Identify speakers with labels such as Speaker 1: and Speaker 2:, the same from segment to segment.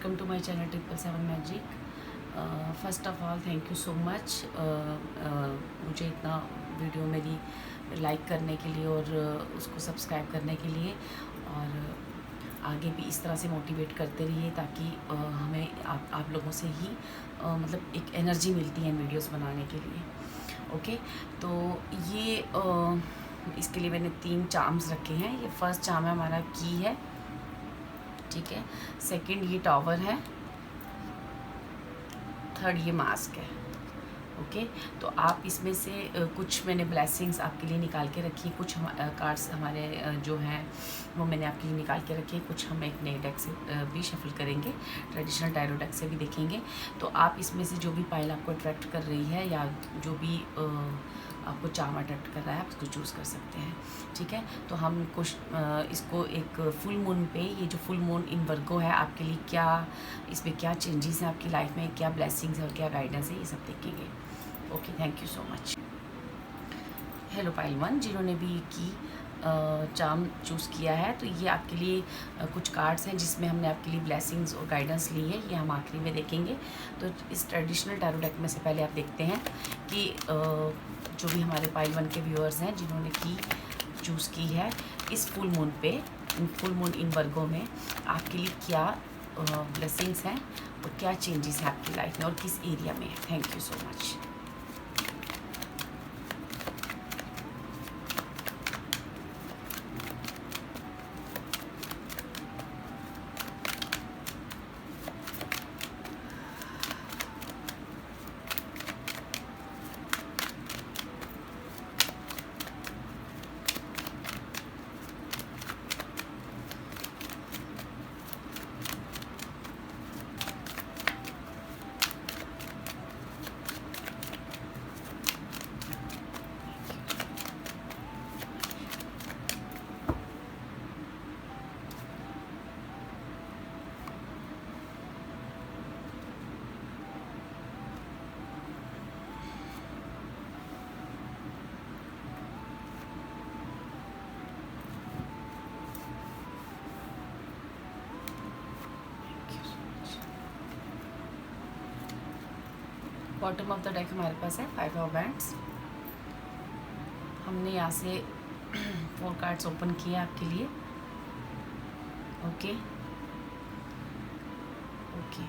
Speaker 1: Welcome to my channel 777 magic. First of all thank you so much मुझे इतना video मेरी like करने के लिए और उसको सब्सक्राइब करने के लिए, और आगे भी इस तरह से मोटिवेट करते रहिए ताकि हमें आप लोगों से ही मतलब एक एनर्जी मिलती है इन वीडियोस बनाने के लिए। ओके, तो ये इसके लिए मैंने 3 चार्म्स रखे हैं। ये फर्स्ट चार्म है हमारा की है, ठीक है। सेकंड ये टॉवर है, थर्ड ये मास्क है। ओके, तो आप इसमें से कुछ मैंने ब्लेसिंग्स आपके लिए निकाल के रखी, कुछ कार्ड्स हमारे जो हैं वो मैंने आपके लिए निकाल के रखे, कुछ हम एक नए डेक से भी शफल करेंगे, ट्रेडिशनल टैरो डेक से भी देखेंगे। तो आप इसमें से जो भी पाइल आपको अट्रैक्ट कर रही है या जो भी आपको चार्म अट्रैक्ट कर रहा है आप उसको चूज़ कर सकते हैं, ठीक है। तो हम कुछ इसको एक फुल मून पे, ये जो फुल मून इन वर्गो है आपके लिए क्या, इसमें क्या चेंजेस हैं आपकी लाइफ में, क्या ब्लेसिंग्स है और क्या गाइडेंस है, ये सब देखेंगे। Okay, thank you so much. Hello pile 1, जिन्होंने भी की चार्म चूज़ किया है, तो ये आपके लिए कुछ कार्ड्स हैं जिसमें हमने आपके लिए ब्लेसिंग्स और गाइडेंस ली है, ये हम आखिरी में देखेंगे। तो इस ट्रेडिशनल टैरो डेक में से पहले आप देखते हैं कि जो भी हमारे पाइल 1 के व्यूअर्स हैं जिन्होंने की चूज़ की है, इस फुल मून पे, फुल मून इन वर्गो में आपके लिए क्या ब्लेसिंग्स हैं और क्या चेंजेस हैं आपकी लाइफ में और किस एरिया में है। Thank you so much. Bottom of the deck हमारे पास है 5 ऑफ बैंड्स। हमने यहाँ से 4 कार्ड्स ओपन किए आपके लिए। ओके ओके,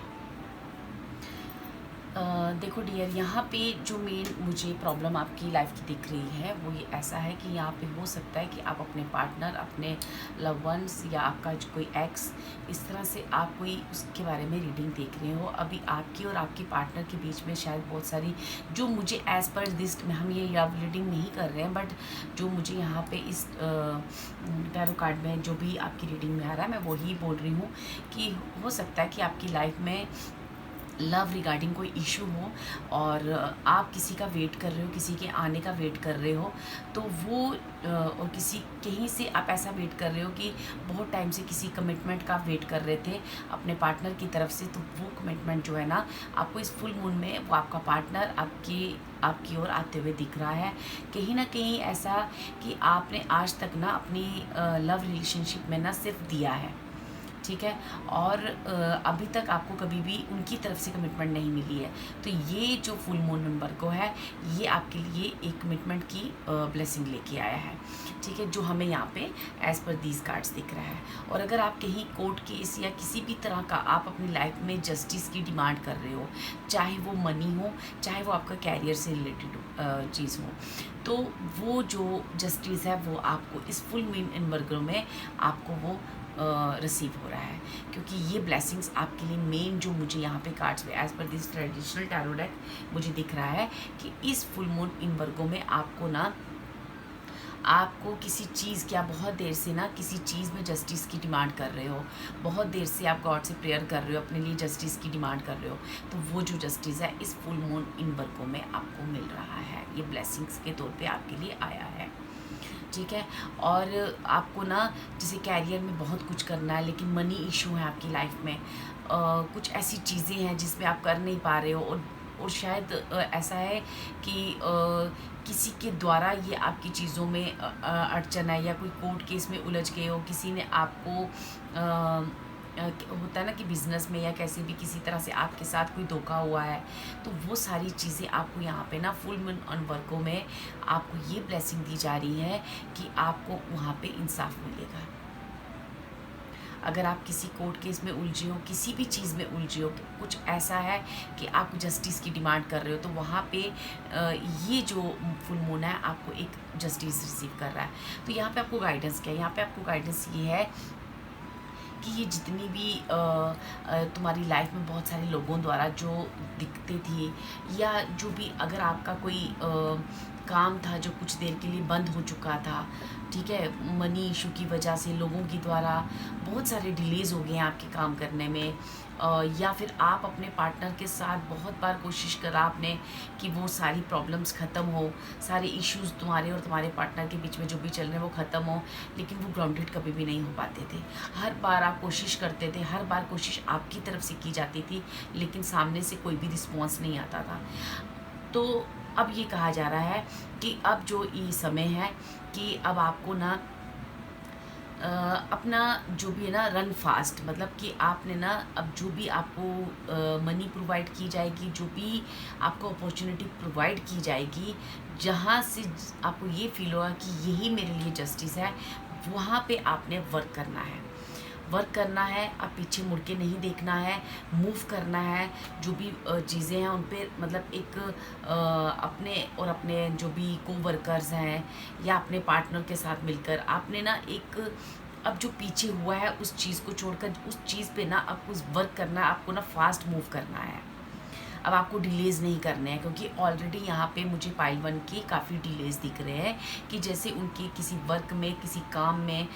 Speaker 1: देखो डियर, यहाँ पे जो मेन मुझे प्रॉब्लम आपकी लाइफ की दिख रही है वो ये ऐसा है कि यहाँ पे हो सकता है कि आप अपने पार्टनर, अपने लव वंस या आपका जो कोई एक्स, इस तरह से आप कोई उसके बारे में रीडिंग देख रहे हो। अभी आपकी और आपके पार्टनर के बीच में शायद बहुत सारी, जो मुझे एज़ पर दिस, हम ये लव रीडिंग नहीं कर रहे हैं, बट जो मुझे यहाँ पे इस टैरो कार्ड में जो भी आपकी रीडिंग में आ रहा है, मैं वही बोल रही हूँ कि हो सकता है कि आपकी लाइफ में लव रिगार्डिंग कोई इशू हो और आप किसी का वेट कर रहे हो, किसी के आने का वेट कर रहे हो, तो वो और किसी कहीं से आप ऐसा वेट कर रहे हो कि बहुत टाइम से किसी कमिटमेंट का वेट कर रहे थे अपने पार्टनर की तरफ से, तो वो कमिटमेंट जो है ना आपको इस फुल मून में वो आपका पार्टनर आपकी ओर आते हुए दिख रहा है। कहीं ना कहीं ऐसा कि आपने आज तक ना अपनी लव रिलेशनशिप में ना सिर्फ दिया है, ठीक है, और अभी तक आपको कभी भी उनकी तरफ से कमिटमेंट नहीं मिली है। तो ये जो फुल मून नंबर को है, ये आपके लिए एक कमिटमेंट की ब्लेसिंग लेके आया है, ठीक है, जो हमें यहाँ पे एज़ पर दीज कार्ड्स दिख रहा है। और अगर आप कहीं कोर्ट केस या किसी भी तरह का आप अपनी लाइफ में जस्टिस की डिमांड कर रहे हो, चाहे वो मनी हो, चाहे वो आपका कैरियर से रिलेटेड चीज़ हो, तो वो जो जस्टिस है वो आपको इस फुल मून इन वर्गों में आपको वो रिसीव हो रहा है, क्योंकि ये ब्लेसिंग्स आपके लिए मेन जो मुझे यहाँ पे कार्ड्स में as per this traditional tarot deck मुझे दिख रहा है कि इस फुल मून इन वर्गों में आपको किसी चीज़ की, आप बहुत देर से ना किसी चीज़ में जस्टिस की डिमांड कर रहे हो, बहुत देर से आप गॉड से प्रेयर कर रहे हो, अपने लिए जस्टिस की डिमांड कर रहे हो, तो वो जो जस्टिस है इस फुल मून इन वर्गों में आपको मिल रहा है। ये ब्लेसिंग्स के तौर पे आपके लिए आया है, ठीक है। और आपको ना जैसे कैरियर में बहुत कुछ करना है लेकिन मनी इशू है आपकी लाइफ में, कुछ ऐसी चीज़ें हैं जिसमें आप कर नहीं पा रहे हो, और शायद ऐसा है कि किसी के द्वारा ये आपकी चीज़ों में अड़चन है, या कोई कोर्ट केस में उलझ गए हो, किसी ने आपको होता है ना कि बिज़नेस में या कैसे भी किसी तरह से आपके साथ कोई धोखा हुआ है, तो वो सारी चीज़ें आपको यहाँ पे ना फुल मून ऑन वर्को में आपको ये ब्लेसिंग दी जा रही है कि आपको वहाँ पे इंसाफ मिलेगा। अगर आप किसी कोर्ट केस में उलझे हो, किसी भी चीज़ में उलझे हो, कुछ ऐसा है कि आप जस्टिस की डिमांड कर रहे हो, तो वहाँ पे ये जो फुल मून है आपको एक जस्टिस रिसीव कर रहा है। तो यहाँ पे आपको गाइडेंस क्या है? यहाँ पे आपको गाइडेंस ये है कि ये जितनी भी तुम्हारी लाइफ में बहुत सारे लोगों द्वारा जो दिक्कतें थी, या जो भी अगर आपका कोई काम था जो कुछ देर के लिए बंद हो चुका था, ठीक है, मनी इशू की वजह से लोगों के द्वारा बहुत सारे डिलेज़ हो गए हैं आपके काम करने में, या फिर आप अपने पार्टनर के साथ बहुत बार कोशिश करा आपने कि वो सारी प्रॉब्लम्स ख़त्म हो, सारे इश्यूज़ तुम्हारे और तुम्हारे पार्टनर के बीच में जो भी चल रहे हैं वो ख़त्म हो, लेकिन वो ग्राउंडेड कभी भी नहीं हो पाते थे। हर बार आप कोशिश करते थे, हर बार कोशिश आपकी तरफ से की जाती थी, लेकिन सामने से कोई भी रिस्पॉन्स नहीं आता था। तो अब ये कहा जा रहा है कि अब जो ये समय है कि अब आपको ना अपना जो भी है ना रन फास्ट, मतलब कि आपने ना अब जो भी आपको मनी प्रोवाइड की जाएगी, जो भी आपको अपॉर्चुनिटी प्रोवाइड की जाएगी, जहाँ से आपको ये फील होगा कि यही मेरे लिए जस्टिस है, वहाँ पे आपने वर्क करना है। वर्क करना है, अब पीछे मुड़ के नहीं देखना है, मूव करना है। जो भी चीज़ें हैं उन पे मतलब एक अपने और अपने जो भी कोवर्कर्स हैं या अपने पार्टनर के साथ मिलकर आपने ना एक अब जो पीछे हुआ है उस चीज़ को छोड़कर उस चीज़ पे ना आपको वर्क करना है, आपको ना फास्ट मूव करना है। अब आपको डिलेज़ नहीं करने हैं, क्योंकि ऑलरेडी यहाँ पे मुझे पाइल 1 के काफ़ी डिलेज़ दिख रहे हैं कि जैसे उनके किसी वर्क में, किसी काम में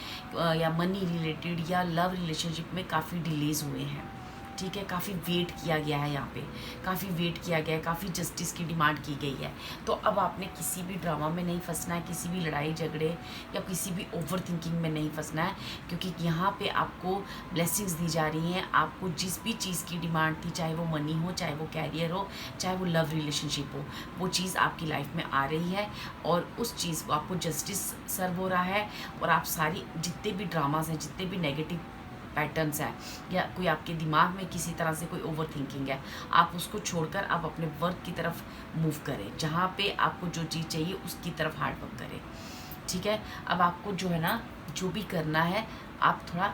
Speaker 1: या मनी रिलेटेड या लव रिलेशनशिप में काफ़ी डिलेज़ हुए हैं। ठीक है, काफ़ी वेट किया गया है, यहाँ पे काफ़ी वेट किया गया है, काफ़ी जस्टिस की डिमांड की गई है। तो अब आपने किसी भी ड्रामा में नहीं फंसना है, किसी भी लड़ाई झगड़े या किसी भी ओवर थिंकिंग में नहीं फंसना है, क्योंकि यहाँ पे आपको ब्लेसिंग्स दी जा रही हैं। आपको जिस भी चीज़ की डिमांड थी, चाहे वो मनी हो, चाहे वो कैरियर हो, चाहे वो लव रिलेशनशिप हो, वो चीज़ आपकी लाइफ में आ रही है और उस चीज़ को आपको जस्टिस सर्व हो रहा है। और आप सारी जितने भी ड्रामास हैं, जितने भी नेगेटिव पैटर्न्स हैं या कोई आपके दिमाग में किसी तरह से कोई ओवर थिंकिंग है, आप उसको छोड़कर आप अपने वर्क की तरफ मूव करें, जहाँ पे आपको जो चीज़ चाहिए उसकी तरफ हार्ड वर्क करें। ठीक है, अब आपको जो है ना जो भी करना है आप थोड़ा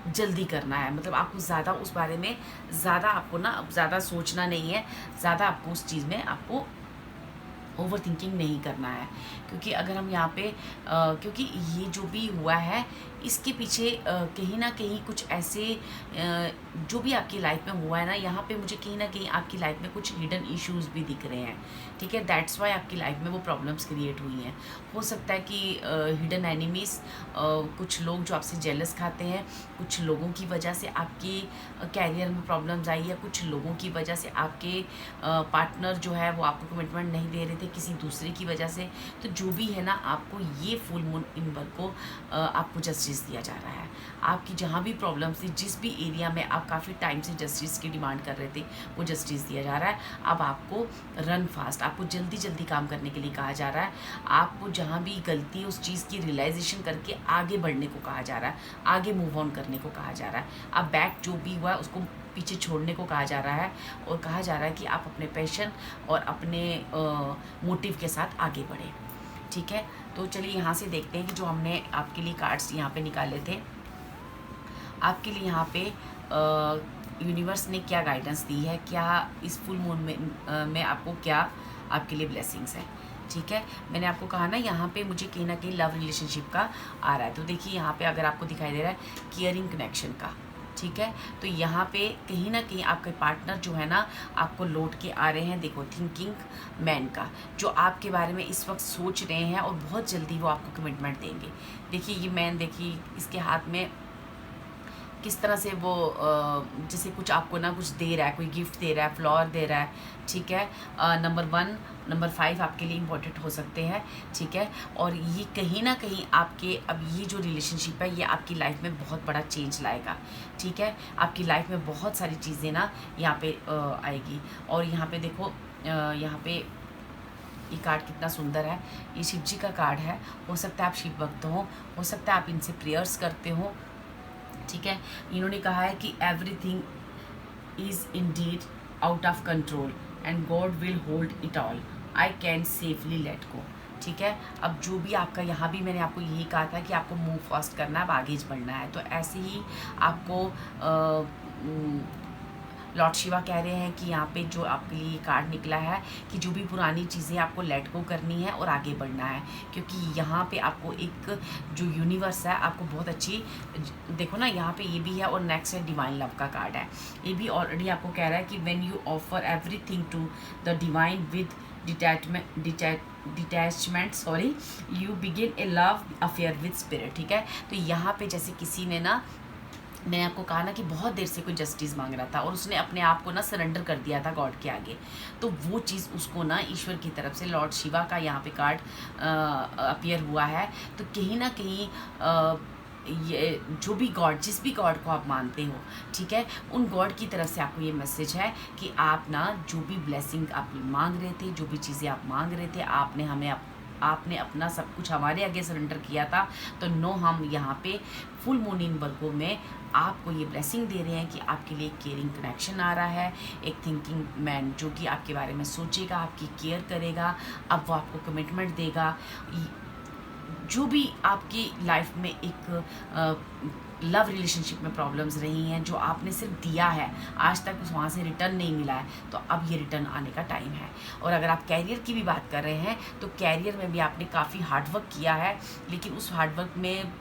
Speaker 1: जल्दी करना है, मतलब आपको ज़्यादा उस बारे में ज़्यादा आपको ना अब ज़्यादा सोचना नहीं है, ज़्यादा आपको उस चीज़ में आपको ओवर थिंकिंग नहीं करना है। क्योंकि अगर हम यहाँ पे क्योंकि ये जो भी हुआ है इसके पीछे कहीं ना कहीं कुछ ऐसे जो भी आपकी लाइफ में हुआ है ना, यहाँ पे मुझे कहीं ना कहीं आपकी लाइफ में कुछ हिडन इश्यूज भी दिख रहे हैं। ठीक है, दैट्स वाई आपकी लाइफ में वो प्रॉब्लम्स क्रिएट हुई हैं। हो सकता है कि हिडन एनिमीज, कुछ लोग जो आपसे जेलस खाते हैं, कुछ लोगों की वजह से आपके कैरियर में प्रॉब्लम्स आई, या कुछ लोगों की वजह से आपके पार्टनर जो है वो आपको कमिटमेंट नहीं दे रहे थे किसी दूसरे की वजह से। तो जो भी है ना, आपको ये फुल मून इन वर्क को आपको जस्टिस दिया जा रहा है। आपकी जहाँ भी प्रॉब्लम्स थी, जिस भी एरिया में आप काफ़ी टाइम से जस्टिस की डिमांड कर रहे थे, वो जस्टिस दिया जा रहा है। अब आपको रन फास्ट, आपको जल्दी जल्दी काम करने के लिए कहा जा रहा है। आपको जहाँ भी गलती है उस चीज़ की रियलाइजेशन करके आगे बढ़ने को कहा जा रहा है, आगे मूव ऑन करने को कहा जा रहा है। अब बैक जो भी हुआ है उसको पीछे छोड़ने को कहा जा रहा है, और कहा जा रहा है कि आप अपने पैशन और अपने मोटिव के साथ आगे बढ़ें। ठीक है, तो चलिए यहाँ से देखते हैं कि जो हमने आपके लिए कार्ड्स यहाँ पे निकाले थे, आपके लिए यहाँ पे यूनिवर्स ने क्या गाइडेंस दी है, क्या इस फुल मून में आपको क्या आपके लिए ब्लेसिंग्स हैं। ठीक है, मैंने आपको कहा ना यहाँ पे मुझे कहीं ना कहीं लव रिलेशनशिप का आ रहा है। तो देखिए यहाँ पे अगर आपको दिखाई दे रहा है केयरिंग कनेक्शन का, ठीक है, तो यहाँ पे कहीं ना कहीं आपके पार्टनर जो है ना आपको लौट के आ रहे हैं। देखो थिंकिंग मैन का, जो आपके बारे में इस वक्त सोच रहे हैं और बहुत जल्दी वो आपको कमिटमेंट देंगे। देखिए ये मैन, देखिए इसके हाथ में किस तरह से वो जैसे कुछ आपको ना कुछ दे रहा है, कोई गिफ्ट दे रहा है, फ्लावर दे रहा है। ठीक है, नंबर 1 नंबर 5 आपके लिए इम्पोर्टेंट हो सकते हैं। ठीक है, और ये कहीं ना कहीं आपके अब ये जो रिलेशनशिप है ये आपकी लाइफ में बहुत बड़ा चेंज लाएगा। ठीक है, आपकी लाइफ में बहुत सारी चीज़ें ना यहाँ पे आएगी। और यहाँ पे देखो यहाँ पे ये कार्ड कितना सुंदर है, ये शिव जी का कार्ड है। हो सकता है आप शिव भक्त हो सकता है आप इनसे प्रेयर्स करते हो, ठीक है। इन्होंने कहा है कि everything is Indeed out of control and God will hold it all, I can safely let go. ठीक है। अब जो भी आपका, यहाँ भी मैंने आपको यही कहा था कि आपको मूव फास्ट करना है, अब आगे बढ़ना है। तो ऐसे ही आपको लॉर्ड शिवा कह रहे हैं कि यहाँ पे जो आपके लिए कार्ड निकला है कि जो भी पुरानी चीज़ें आपको लेट गो करनी है और आगे बढ़ना है, क्योंकि यहाँ पे आपको एक जो यूनिवर्स है आपको बहुत अच्छी, देखो ना यहाँ पे ये भी है और नेक्स्ट है डिवाइन लव का कार्ड है। ये भी ऑलरेडी आपको कह रहा है कि when you offer everything to the divine with detachment sorry you begin a love affair with spirit. ठीक है। तो यहाँ पे जैसे किसी ने ना, मैंने आपको कहा ना कि बहुत देर से कोई जस्टिस मांग रहा था और उसने अपने आप को ना सरेंडर कर दिया था गॉड के आगे, तो वो चीज़ उसको ना ईश्वर की तरफ से लॉर्ड शिवा का यहाँ पे कार्ड अपीयर हुआ है। तो कहीं ना कहीं ये जो भी गॉड, जिस भी गॉड को आप मानते हो, ठीक है, उन गॉड की तरफ से आपको ये मैसेज है कि आप ना जो भी ब्लेसिंग आप मांग रहे थे, जो भी चीज़ें आप मांग रहे थे, आपने अपना सब कुछ हमारे आगे सरेंडर किया था। तो नो, हम यहाँ पे फुल मून इन वर्गो में आपको ये ब्लेसिंग दे रहे हैं कि आपके लिए केयरिंग कनेक्शन आ रहा है, एक थिंकिंग मैन जो कि आपके बारे में सोचेगा, आपकी केयर करेगा, अब वो आपको कमिटमेंट देगा। जो भी आपकी लाइफ में एक लव रिलेशनशिप में प्रॉब्लम्स रही हैं, जो आपने सिर्फ दिया है, आज तक वहाँ से रिटर्न नहीं मिला है, तो अब ये रिटर्न आने का टाइम है। और अगर आप कैरियर की भी बात कर रहे हैं तो कैरियर में भी आपने काफ़ी हार्डवर्क किया है, लेकिन उस हार्डवर्क में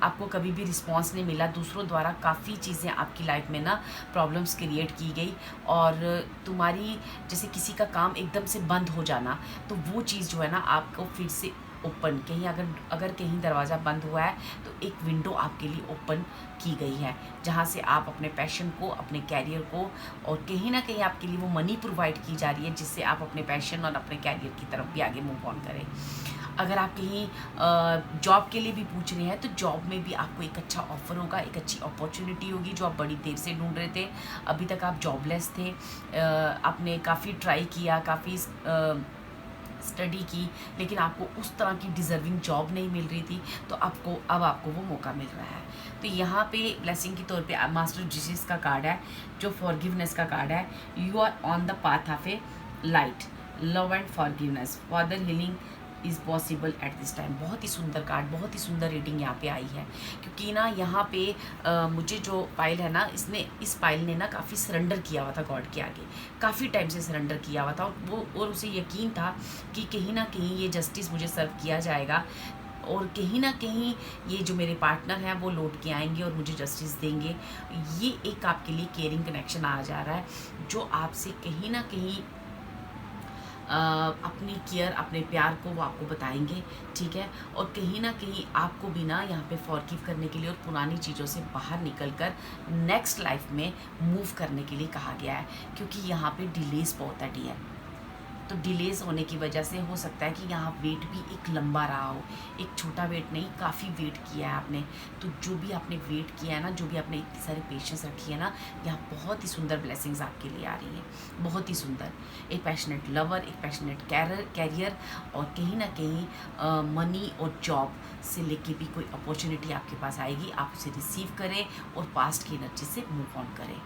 Speaker 1: आपको कभी भी रिस्पॉन्स नहीं मिला। दूसरों द्वारा काफ़ी चीज़ें आपकी लाइफ में ना प्रॉब्लम्स क्रिएट की गई, और तुम्हारी जैसे किसी का काम एकदम से बंद हो जाना, तो वो चीज़ जो है ना आपको फिर से ओपन, कहीं अगर कहीं दरवाज़ा बंद हुआ है तो एक विंडो आपके लिए ओपन की गई है, जहाँ से आप अपने पैशन को, अपने कैरियर को, और कहीं ना कहीं आपके लिए वो मनी प्रोवाइड की जा रही है, जिससे आप अपने पैशन और अपने कैरियर की तरफ भी आगे मूव ऑन करें। अगर आप कहीं जॉब के लिए भी पूछ रहे हैं तो जॉब में भी आपको एक अच्छा ऑफर होगा, एक अच्छी अपॉर्चुनिटी होगी जो आप बड़ी देर से ढूंढ रहे थे। अभी तक आप जॉबलेस थे, आपने काफ़ी ट्राई किया, काफ़ी स्टडी की, लेकिन आपको उस तरह की डिज़र्विंग जॉब नहीं मिल रही थी, तो अब आपको वो मौका मिल रहा है। तो यहाँ पे ब्लेसिंग के तौर पे मास्टर जीसस का कार्ड है, जो फॉरगिवनेस का कार्ड है। You are on the path of a light, love and forgiveness, father healing is possible at this time. बहुत ही सुंदर कार्ड, बहुत ही सुंदर रीडिंग यहाँ पे आई है, क्योंकि ना यहाँ पे मुझे जो पाइल है ना, इस पाइल ने ना काफ़ी सरेंडर किया हुआ था गॉड के आगे, काफ़ी टाइम से सरेंडर किया हुआ था, और उसे यकीन था कि कहीं ना कहीं ये जस्टिस मुझे सर्व किया जाएगा, और कहीं ना कहीं ये जो मेरे पार्टनर हैं वो लौट के आएंगे और मुझे जस्टिस देंगे। ये एक आपके लिए केयरिंग कनेक्शन आ जा रहा है, जो आपसे कहीं ना कहीं अपनी केयर, अपने प्यार को वो आपको बताएंगे। ठीक है। और कहीं ना कहीं आपको भी ना यहाँ पे फॉरगिव करने के लिए और पुरानी चीज़ों से बाहर निकलकर नेक्स्ट लाइफ में मूव करने के लिए कहा गया है, क्योंकि यहाँ पे डिलेस बहुत है डियर। तो डिलेज होने की वजह से हो सकता है कि यहाँ वेट भी एक लंबा रहा हो, एक छोटा वेट नहीं, काफ़ी वेट किया है आपने। तो जो भी आपने वेट किया है ना, जो भी आपने इतनी सारी पेशेंस रखी है ना, यहाँ बहुत ही सुंदर ब्लेसिंग्स आपके लिए आ रही हैं, बहुत ही सुंदर। एक पैशनेट लवर, एक पैशनेट कैरियर, और कहीं ना कहीं मनी और जॉब से लेके भी कोई अपॉर्चुनिटी आपके पास आएगी, आप उसे रिसीव करें और पास्ट की एनर्जी से मूव ऑन करें,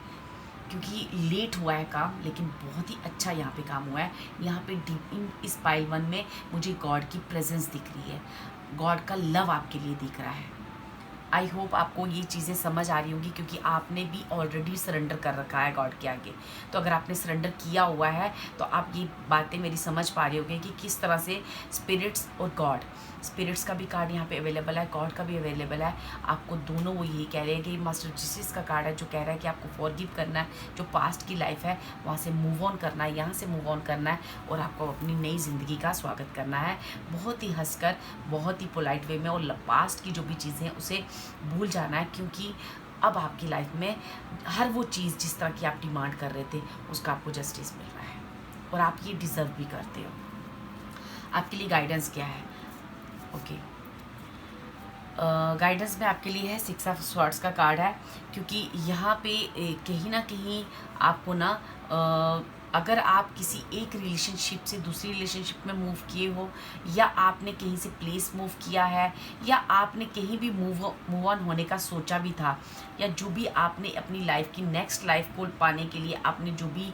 Speaker 1: क्योंकि लेट हुआ है काम, लेकिन बहुत ही अच्छा यहाँ पे काम हुआ है। यहाँ पे इस पाइल 1 में मुझे गॉड की प्रेजेंस दिख रही है, गॉड का लव आपके लिए दिख रहा है। आई होप आपको ये चीज़ें समझ आ रही होंगी, क्योंकि आपने भी ऑलरेडी सरेंडर कर रखा है गॉड के आगे। तो अगर आपने सरेंडर किया हुआ है तो आप ये बातें मेरी समझ पा रहे होंगे कि किस तरह से स्पिरिट्स और गॉड, स्पिरिट्स का भी कार्ड यहाँ पे अवेलेबल है, गॉड का भी अवेलेबल है। आपको दोनों वो यही कह रहे हैं कि मास्टर जीसस का कार्ड है जो कह रहा है कि आपको फॉरगिव करना है, जो पास्ट की लाइफ है वहाँ से मूव ऑन करना है, यहाँ से मूव ऑन करना है, और आपको अपनी नई ज़िंदगी का स्वागत करना है, बहुत ही हंसकर, बहुत ही पोलाइट वे में, और पास्ट की जो भी चीज़ें हैं उसे भूल जाना है, क्योंकि अब आपकी लाइफ में हर वो चीज़ जिस तरह की आप डिमांड कर रहे थे उसका आपको जस्टिस मिल रहा है, और आप ये डिज़र्व भी करते हो। आपके लिए गाइडेंस क्या है? ओके, गाइडेंस में आपके लिए है 6 ऑफ स्वॉर्ड्स का कार्ड है, क्योंकि यहाँ पे कहीं ना कहीं आपको ना अगर आप किसी एक रिलेशनशिप से दूसरी रिलेशनशिप में मूव किए हो, या आपने कहीं से प्लेस मूव किया है, या आपने कहीं भी मूव ऑन होने का सोचा भी था, या जो भी आपने अपनी लाइफ की नेक्स्ट लाइफ को पाने के लिए आपने जो भी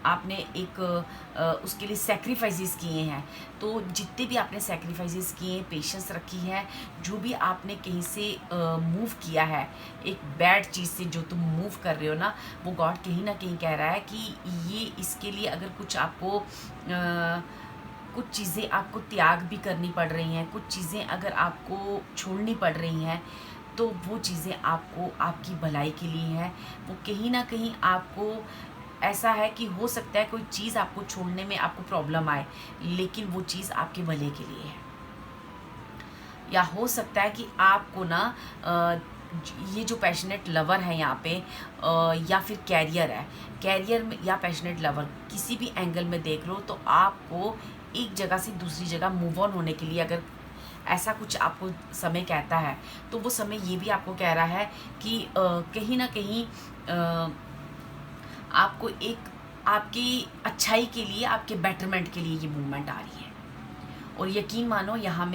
Speaker 1: आपने एक उसके लिए सेक्रीफाइसेस किए हैं, तो जितने भी आपने सेक्रीफाइसेस किए हैं, पेशेंस रखी है, जो भी आपने कहीं से मूव किया है एक बैड चीज़ से जो तुम मूव कर रहे हो ना, वो गॉड कहीं ना कहीं कह रहा है कि ये इसके लिए अगर कुछ आपको कुछ चीज़ें आपको त्याग भी करनी पड़ रही हैं, कुछ चीज़ें अगर आपको छोड़नी पड़ रही हैं, तो वो चीज़ें आपको आपकी भलाई के लिए हैं। वो कहीं ना कहीं आपको ऐसा है कि हो सकता है कोई चीज़ आपको छोड़ने में आपको प्रॉब्लम आए, लेकिन वो चीज़ आपके भले के लिए है। या हो सकता है कि आपको ना ये जो पैशनेट लवर है यहाँ पे, या फिर कैरियर है, कैरियर में या पैशनेट लवर किसी भी एंगल में देख लो, तो आपको एक जगह से दूसरी जगह मूव ऑन होने के लिए अगर ऐसा कुछ आपको समय कहता है, तो वो समय ये भी आपको कह रहा है कि कहीं ना कहीं आपको एक आपकी अच्छाई के लिए, आपके बेटरमेंट के लिए ये मूवमेंट आ रही है। और यकीन मानो यहाँ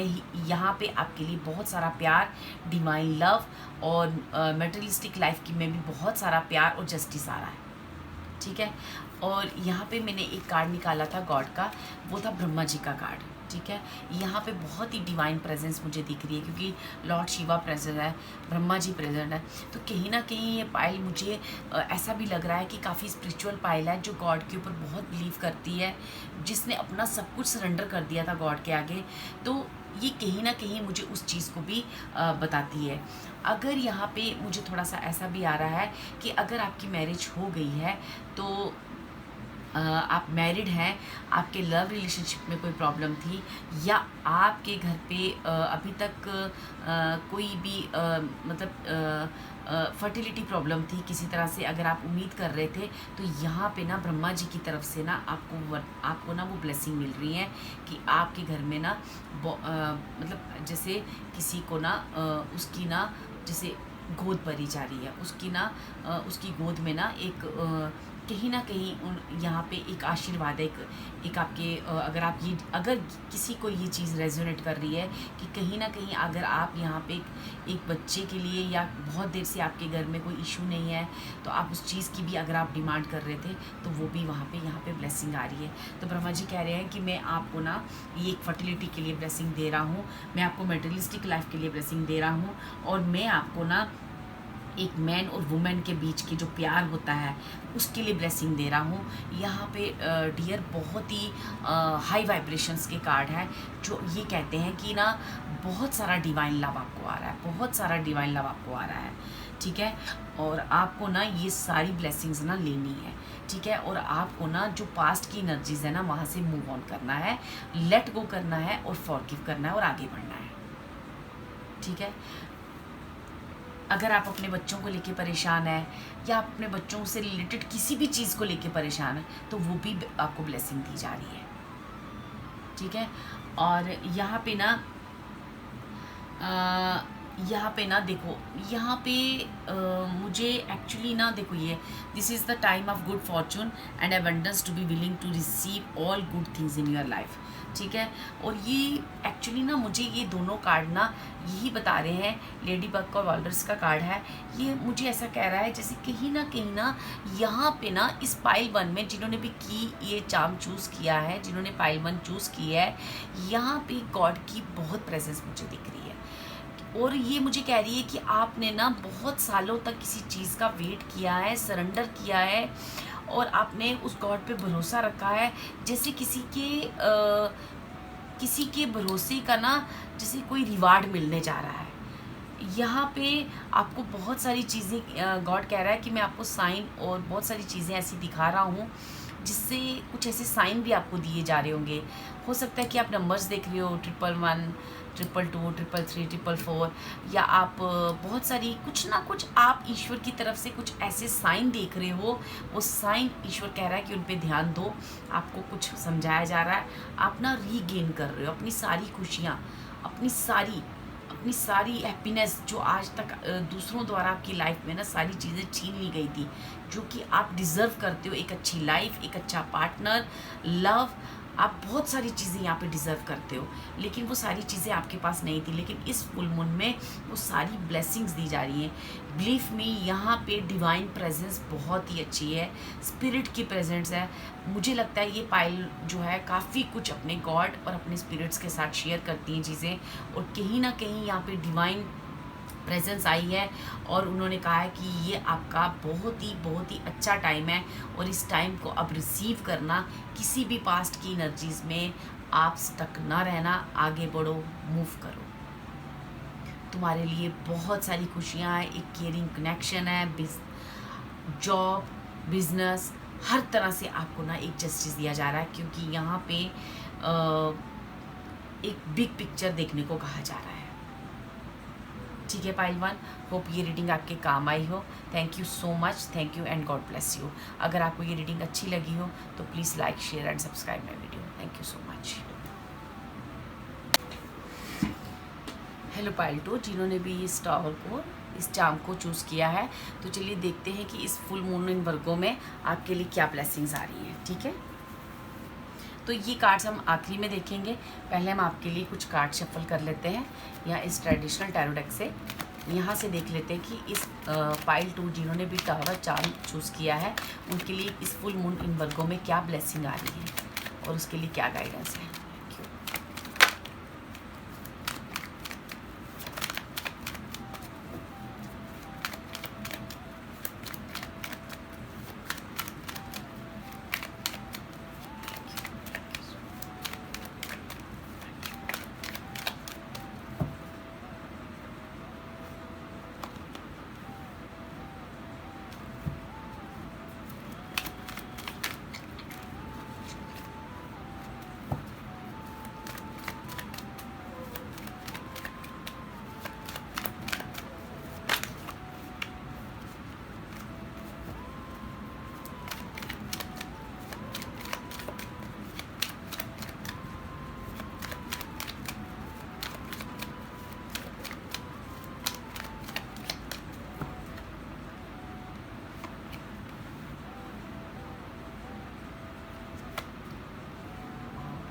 Speaker 1: पे आपके लिए बहुत सारा प्यार, डिवाइन लव और मटेरियलिस्टिक लाइफ की में भी बहुत सारा प्यार और जस्टिस आ रहा है। ठीक है। और यहाँ पे मैंने एक कार्ड निकाला था गॉड का, वो था ब्रह्मा जी का कार्ड। ठीक है। यहाँ पे बहुत ही डिवाइन प्रेजेंस मुझे दिख रही है, क्योंकि लॉर्ड शिवा प्रेजेंट है, ब्रह्मा जी प्रेजेंट है। तो कहीं ना कहीं ये पायल मुझे ऐसा भी लग रहा है कि काफ़ी स्पिरिचुअल पायल है, जो गॉड के ऊपर बहुत बिलीव करती है, जिसने अपना सब कुछ सरेंडर कर दिया था गॉड के आगे। तो ये कहीं ना कहीं मुझे उस चीज़ को भी बताती है। अगर यहाँ पे मुझे थोड़ा सा ऐसा भी आ रहा है कि अगर आपकी मैरिज हो गई है, तो आप मैरिड हैं, आपके लव रिलेशनशिप में कोई प्रॉब्लम थी, या आपके घर पे अभी तक कोई भी मतलब फर्टिलिटी प्रॉब्लम थी किसी तरह से, अगर आप उम्मीद कर रहे थे, तो यहाँ पे ना ब्रह्मा जी की तरफ से ना आपको ना वो ब्लेसिंग मिल रही है कि आपके घर में ना मतलब जैसे किसी को ना उसकी ना जैसे गोद भरी जा रही है, उसकी ना उसकी गोद में ना एक कहीं ना कहीं यहाँ पे एक आशीर्वाद है, एक आपके अगर किसी को ये चीज़ रेजोनेट कर रही है कि कहीं ना कहीं अगर आप यहाँ पे एक बच्चे के लिए, या बहुत देर से आपके घर में कोई इशू नहीं है, तो आप उस चीज़ की भी अगर आप डिमांड कर रहे थे, तो वो भी यहाँ पे ब्लेसिंग आ रही है। तो ब्रह्मा जी कह रहे हैं कि मैं आपको ना ये एक फर्टिलिटी के लिए ब्लेसिंग दे रहा हूँ, मैं आपको मटेरियलिस्टिक लाइफ के लिए ब्लेसिंग दे रहा हूँ, और मैं आपको ना एक मैन और वुमेन के बीच के जो प्यार होता है उसके लिए ब्लेसिंग दे रहा हूँ। यहाँ पे डियर बहुत ही हाई वाइब्रेशंस के कार्ड है, जो ये कहते हैं कि ना बहुत सारा डिवाइन लव आपको आ रहा है, बहुत सारा डिवाइन लव आपको आ रहा है। ठीक है। और आपको ना ये सारी ब्लेसिंग्स ना लेनी है। ठीक है। और आपको ना जो पास्ट की एनर्जीज है ना, वहाँ से मूव ऑन करना है, लेट गो करना है, और फॉरगिव करना है, और आगे बढ़ना है। ठीक है। अगर आप अपने बच्चों को लेके परेशान है, या आप अपने बच्चों से रिलेटेड किसी भी चीज़ को लेके परेशान है, तो वो भी आपको ब्लेसिंग दी जा रही है। ठीक है। और यहाँ पे ना देखो, यहाँ पे मुझे एक्चुअली ना देखो, ये this is the time of good fortune and abundance to be willing to receive all good things in your life. ठीक है। और ये एक्चुअली ना मुझे ये दोनों कार्ड ना यही बता रहे हैं, लेडी बग का वॉल्डर्स का कार्ड है, ये मुझे ऐसा कह रहा है जैसे कहीं ना यहाँ पे ना इस पाइल 1 में जिन्होंने भी ये चार्म चूज़ किया है, जिन्होंने पाइल 1 चूज़ की है, यहाँ पे गॉड की बहुत प्रेजेंस मुझे दिख रही है। और ये मुझे कह रही है कि आपने ना बहुत सालों तक किसी चीज़ का वेट किया है, सरेंडर किया है, और आपने उस गॉड पे भरोसा रखा है, जैसे किसी के भरोसे का ना जैसे कोई रिवार्ड मिलने जा रहा है। यहाँ पे आपको बहुत सारी चीज़ें गॉड कह रहा है कि मैं आपको साइन और बहुत सारी चीज़ें ऐसी दिखा रहा हूँ, जिससे कुछ ऐसे साइन भी आपको दिए जा रहे होंगे। हो सकता है कि आप नंबर्स देख रहे हो 111, 222, 333, 444, या आप बहुत सारी कुछ ना कुछ आप ईश्वर की तरफ से कुछ ऐसे साइन देख रहे हो। वो साइन ईश्वर कह रहा है कि उन पे ध्यान दो, आपको कुछ समझाया जा रहा है, आप ना रीगेन कर रहे हो अपनी सारी खुशियाँ, अपनी अपनी सारी हैप्पीनेस जो आज तक दूसरों द्वारा आपकी लाइफ में ना सारी चीज़ें छीन ली गई थी, जो कि आप डिज़र्व करते हो, एक अच्छी लाइफ, एक अच्छा पार्टनर, लव, आप बहुत सारी चीज़ें यहाँ पे डिज़र्व करते हो, लेकिन वो सारी चीज़ें आपके पास नहीं थी। लेकिन इस फुल मून में वो सारी ब्लेसिंग्स दी जा रही हैं। बिलीव मी, यहाँ पे डिवाइन प्रेजेंस बहुत ही अच्छी है, स्पिरिट की प्रेजेंस है। मुझे लगता है ये पायल जो है काफ़ी कुछ अपने गॉड और अपने स्पिरिट्स के साथ शेयर करती हैं चीज़ें, और कहीं ना कहीं यहाँ पे डिवाइन प्रेजेंस आई है और उन्होंने कहा है कि ये आपका बहुत ही अच्छा टाइम है, और इस टाइम को अब रिसीव करना, किसी भी पास्ट की एनर्जीज में आप स्टक ना रहना, आगे बढ़ो, मूव करो। तुम्हारे लिए बहुत सारी खुशियाँ हैं, एक केयरिंग कनेक्शन है, जॉब, बिजनेस, हर तरह से आपको ना एक जस्टिस दिया जा रहा है, क्योंकि यहाँ पे एक बिग पिक्चर देखने को कहा जा रहा है। ठीक है पाइल वन, होप ये रीडिंग आपके काम आई हो। Thank you so much, thank you and God bless you. अगर आपको ये रीडिंग अच्छी लगी हो तो please like, share and subscribe my video. Thank you so much. Hello pile two, जिन्होंने भी इस टावर को, इस चार्म को चूज़ किया है, तो चलिए देखते हैं कि इस फुल मून इन वर्गों में आपके लिए क्या ब्लेसिंग्स आ रही हैं। ठीक है, तो ये कार्ड्स हम आखिरी में देखेंगे। पहले हम आपके लिए कुछ कार्ड शफल कर लेते हैं, या इस ट्रेडिशनल टैरो डेक से यहाँ से देख लेते हैं कि इस पाइल टू जिन्होंने भी टावर चार्म चूज़ किया है, उनके लिए इस फुल मून इन वर्गों में क्या ब्लेसिंग आ रही है और उसके लिए क्या गाइडेंस है।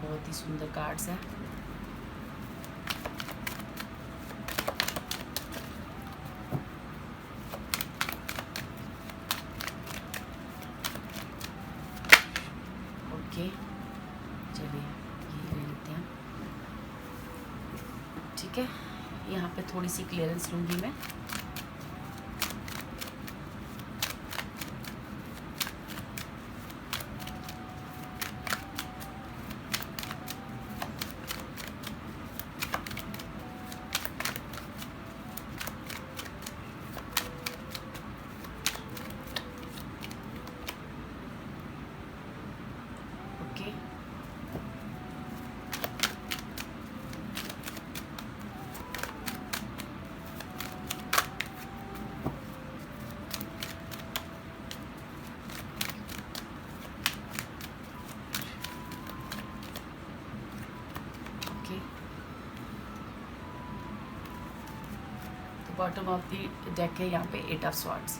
Speaker 1: बहुत ही सुंदर कार्ड्स हैं। ओके, चलिए ये ले लेते हैं। ठीक है, यहाँ पे थोड़ी सी क्लियरेंस लूँगी मैं। बॉटम ऑफ द डेक है यहाँ पे 8 ऑफ स्वॉर्ड्स।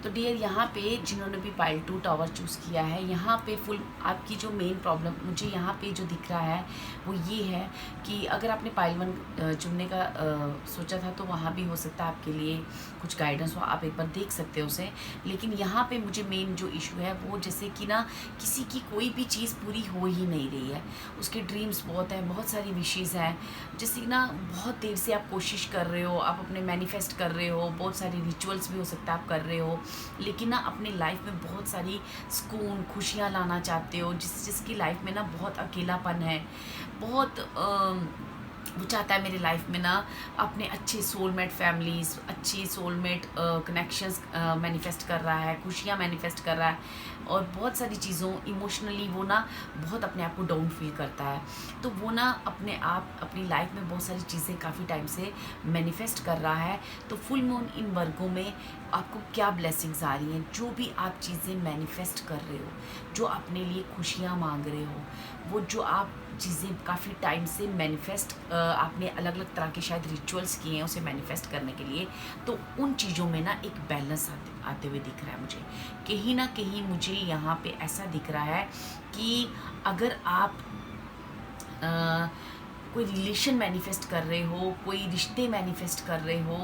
Speaker 1: तो डियर, यहाँ पे जिन्होंने भी पाइल टू टावर चूज़ किया है, यहाँ पे फुल आपकी जो मेन प्रॉब्लम मुझे यहाँ पे जो दिख रहा है वो ये है कि अगर आपने पाइल वन चुनने का सोचा था तो वहाँ भी हो सकता है आपके लिए कुछ गाइडेंस हो, आप एक बार देख सकते हो उसे। लेकिन यहाँ पे मुझे मेन जो इशू है वो जैसे कि ना किसी की कोई भी चीज़ पूरी हो ही नहीं रही है, उसके ड्रीम्स बहुत हैं, बहुत सारी विशेज़ हैं, जैसे कि ना बहुत देर से आप कोशिश कर रहे हो, आप अपने मैनिफेस्ट कर रहे हो, बहुत सारी रिचुअल्स भी हो सकता है आप कर रहे हो, लेकिन ना अपनी लाइफ में बहुत सारी सुकून, खुशियाँ लाना चाहते हो, जिसकी लाइफ में ना बहुत अकेलापन है, बहुत वो चाहता है मेरी लाइफ में ना अपने अच्छे सोलमेट फैमिलीज़, अच्छी सोलमेट कनेक्शंस मैनिफेस्ट कर रहा है, खुशियाँ मैनिफेस्ट कर रहा है, और बहुत सारी चीज़ों इमोशनली वो ना बहुत अपने आप को डाउन फील करता है। तो वो ना अपने आप अपनी लाइफ में बहुत सारी चीज़ें काफ़ी टाइम से मैनिफेस्ट कर रहा है। तो फुल मून इन वर्गों में आपको क्या ब्लेसिंग्स आ रही हैं, जो भी आप चीज़ें मैनिफेस्ट कर रहे हो, जो अपने लिए खुशियाँ मांग रहे हो, वो जो आप चीज़ें काफ़ी टाइम से मैनिफेस्ट आपने अलग अलग तरह के शायद रिचुअल्स किए हैं उसे मैनिफेस्ट करने के लिए, तो उन चीज़ों में ना एक बैलेंस आते हुए दिख रहा है मुझे। कहीं ना कहीं मुझे यहाँ पे ऐसा दिख रहा है कि अगर आप अ, कोई रिलेशन मैनिफेस्ट कर रहे हो, कोई रिश्ते मैनिफेस्ट कर रहे हो,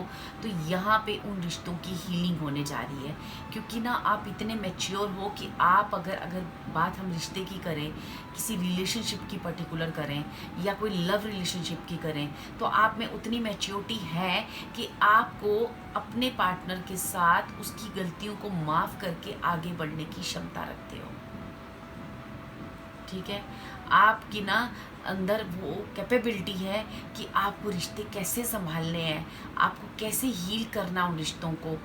Speaker 1: तो यहाँ पे उन रिश्तों की हीलिंग होने जा रही है। क्योंकि ना आप इतने मैच्योर हो कि आप अगर अगर बात हम रिश्ते की करें, किसी रिलेशनशिप की पर्टिकुलर करें या कोई लव रिलेशनशिप की करें, तो आप में उतनी मैच्योरिटी है कि आपको अपने पार्टनर के साथ उसकी गलतियों को माफ़ करके आगे बढ़ने की क्षमता रखते हो। ठीक है, आपकी ना अंदर वो कैपेबिलिटी है कि आपको रिश्ते कैसे संभालने हैं, आपको कैसे हील करना उन रिश्तों को।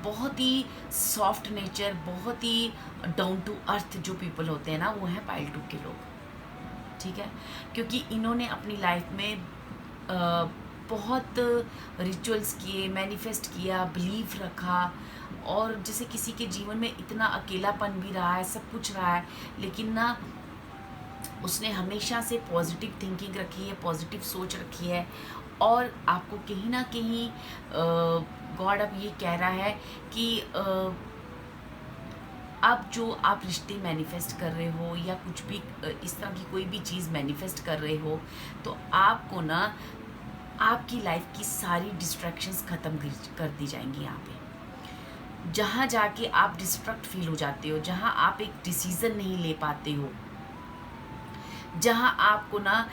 Speaker 1: बहुत ही सॉफ्ट नेचर, बहुत ही डाउन टू अर्थ जो पीपल होते हैं ना, वो हैं पाइल 2 के लोग। ठीक है, क्योंकि इन्होंने अपनी लाइफ में बहुत रिचुअल्स किए, मैनिफेस्ट किया, बिलीव रखा, और जैसे किसी के जीवन में इतना अकेलापन भी रहा है, सब कुछ रहा है, लेकिन ना उसने हमेशा से पॉजिटिव थिंकिंग रखी है, पॉजिटिव सोच रखी है। और आपको कहीं ना कहीं गॉड अब ये कह रहा है कि अब जो आप रिश्ते मैनिफेस्ट कर रहे हो या कुछ भी इस तरह की कोई भी चीज़ मैनिफेस्ट कर रहे हो, तो आपको ना आपकी लाइफ की सारी डिस्ट्रैक्शंस ख़त्म कर दी जाएंगी। यहाँ पे जहाँ जाके आप डिस्ट्रैक्ट फील हो जाते हो, जहाँ आप एक डिसीज़न नहीं ले पाते हो, जहाँ आपको ना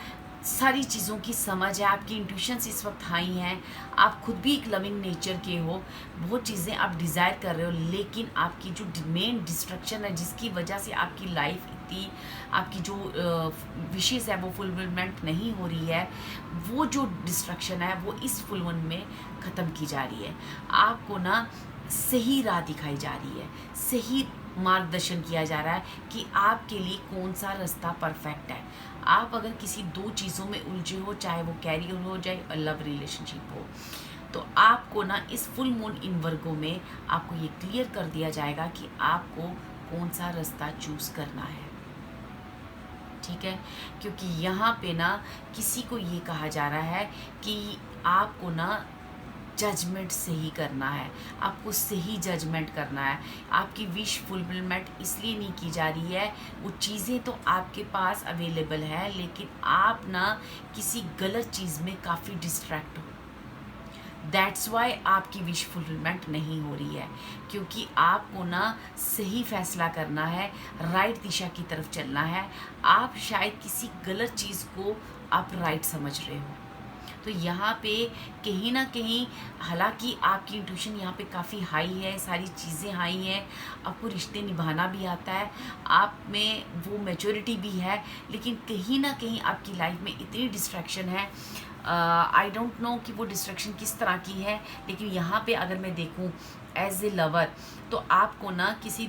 Speaker 1: सारी चीज़ों की समझ है, आपकी इंट्यूशंस इस वक्त हाई हैं, आप खुद भी एक लविंग नेचर के हो, बहुत चीज़ें आप डिज़ायर कर रहे हो, लेकिन आपकी जो मेन डिस्ट्रक्शन है जिसकी वजह से आपकी लाइफ इतनी, आपकी जो विशेज़ है वो फुलफिलमेंट नहीं हो रही है, वो जो डिस्ट्रक्शन है वो इस फुल मून में ख़त्म की जा रही है। आपको ना सही राह दिखाई जा रही है, सही मार्गदर्शन किया जा रहा है कि आपके लिए कौन सा रास्ता परफेक्ट है। आप अगर किसी दो चीज़ों में उलझे हो, चाहे वो कैरियर हो चाहे लव रिलेशनशिप हो, तो आपको ना इस फुल मून इन वर्गों में आपको ये क्लियर कर दिया जाएगा कि आपको कौन सा रास्ता चूज़ करना है। ठीक है, क्योंकि यहाँ पे ना किसी को ये कहा जा रहा है कि आपको ना जजमेंट सही करना है, आपको सही जजमेंट करना है। आपकी विश फुलफिलमेंट इसलिए नहीं की जा रही है, वो चीज़ें तो आपके पास अवेलेबल है, लेकिन आप ना किसी गलत चीज़ में काफ़ी डिस्ट्रैक्ट हो। दैट्स वाई आपकी विश फुलफिलमेंट नहीं हो रही है, क्योंकि आपको ना सही फैसला करना है, राइट दिशा की तरफ चलना है। आप शायद किसी गलत चीज़ को आप राइट समझ रहे हो। तो यहाँ पे कहीं ना कहीं, हालांकि आपकी इंट्यूशन यहाँ पे काफ़ी हाई है, सारी चीज़ें हाई हैं, आपको रिश्ते निभाना भी आता है, आप में वो मैच्योरिटी भी है, लेकिन कहीं ना कहीं आपकी लाइफ में इतनी डिस्ट्रैक्शन है। आई डोंट नो कि वो डिस्ट्रैक्शन किस तरह की है, लेकिन यहाँ पे अगर मैं देखूँ एज ए लवर, तो आपको ना किसी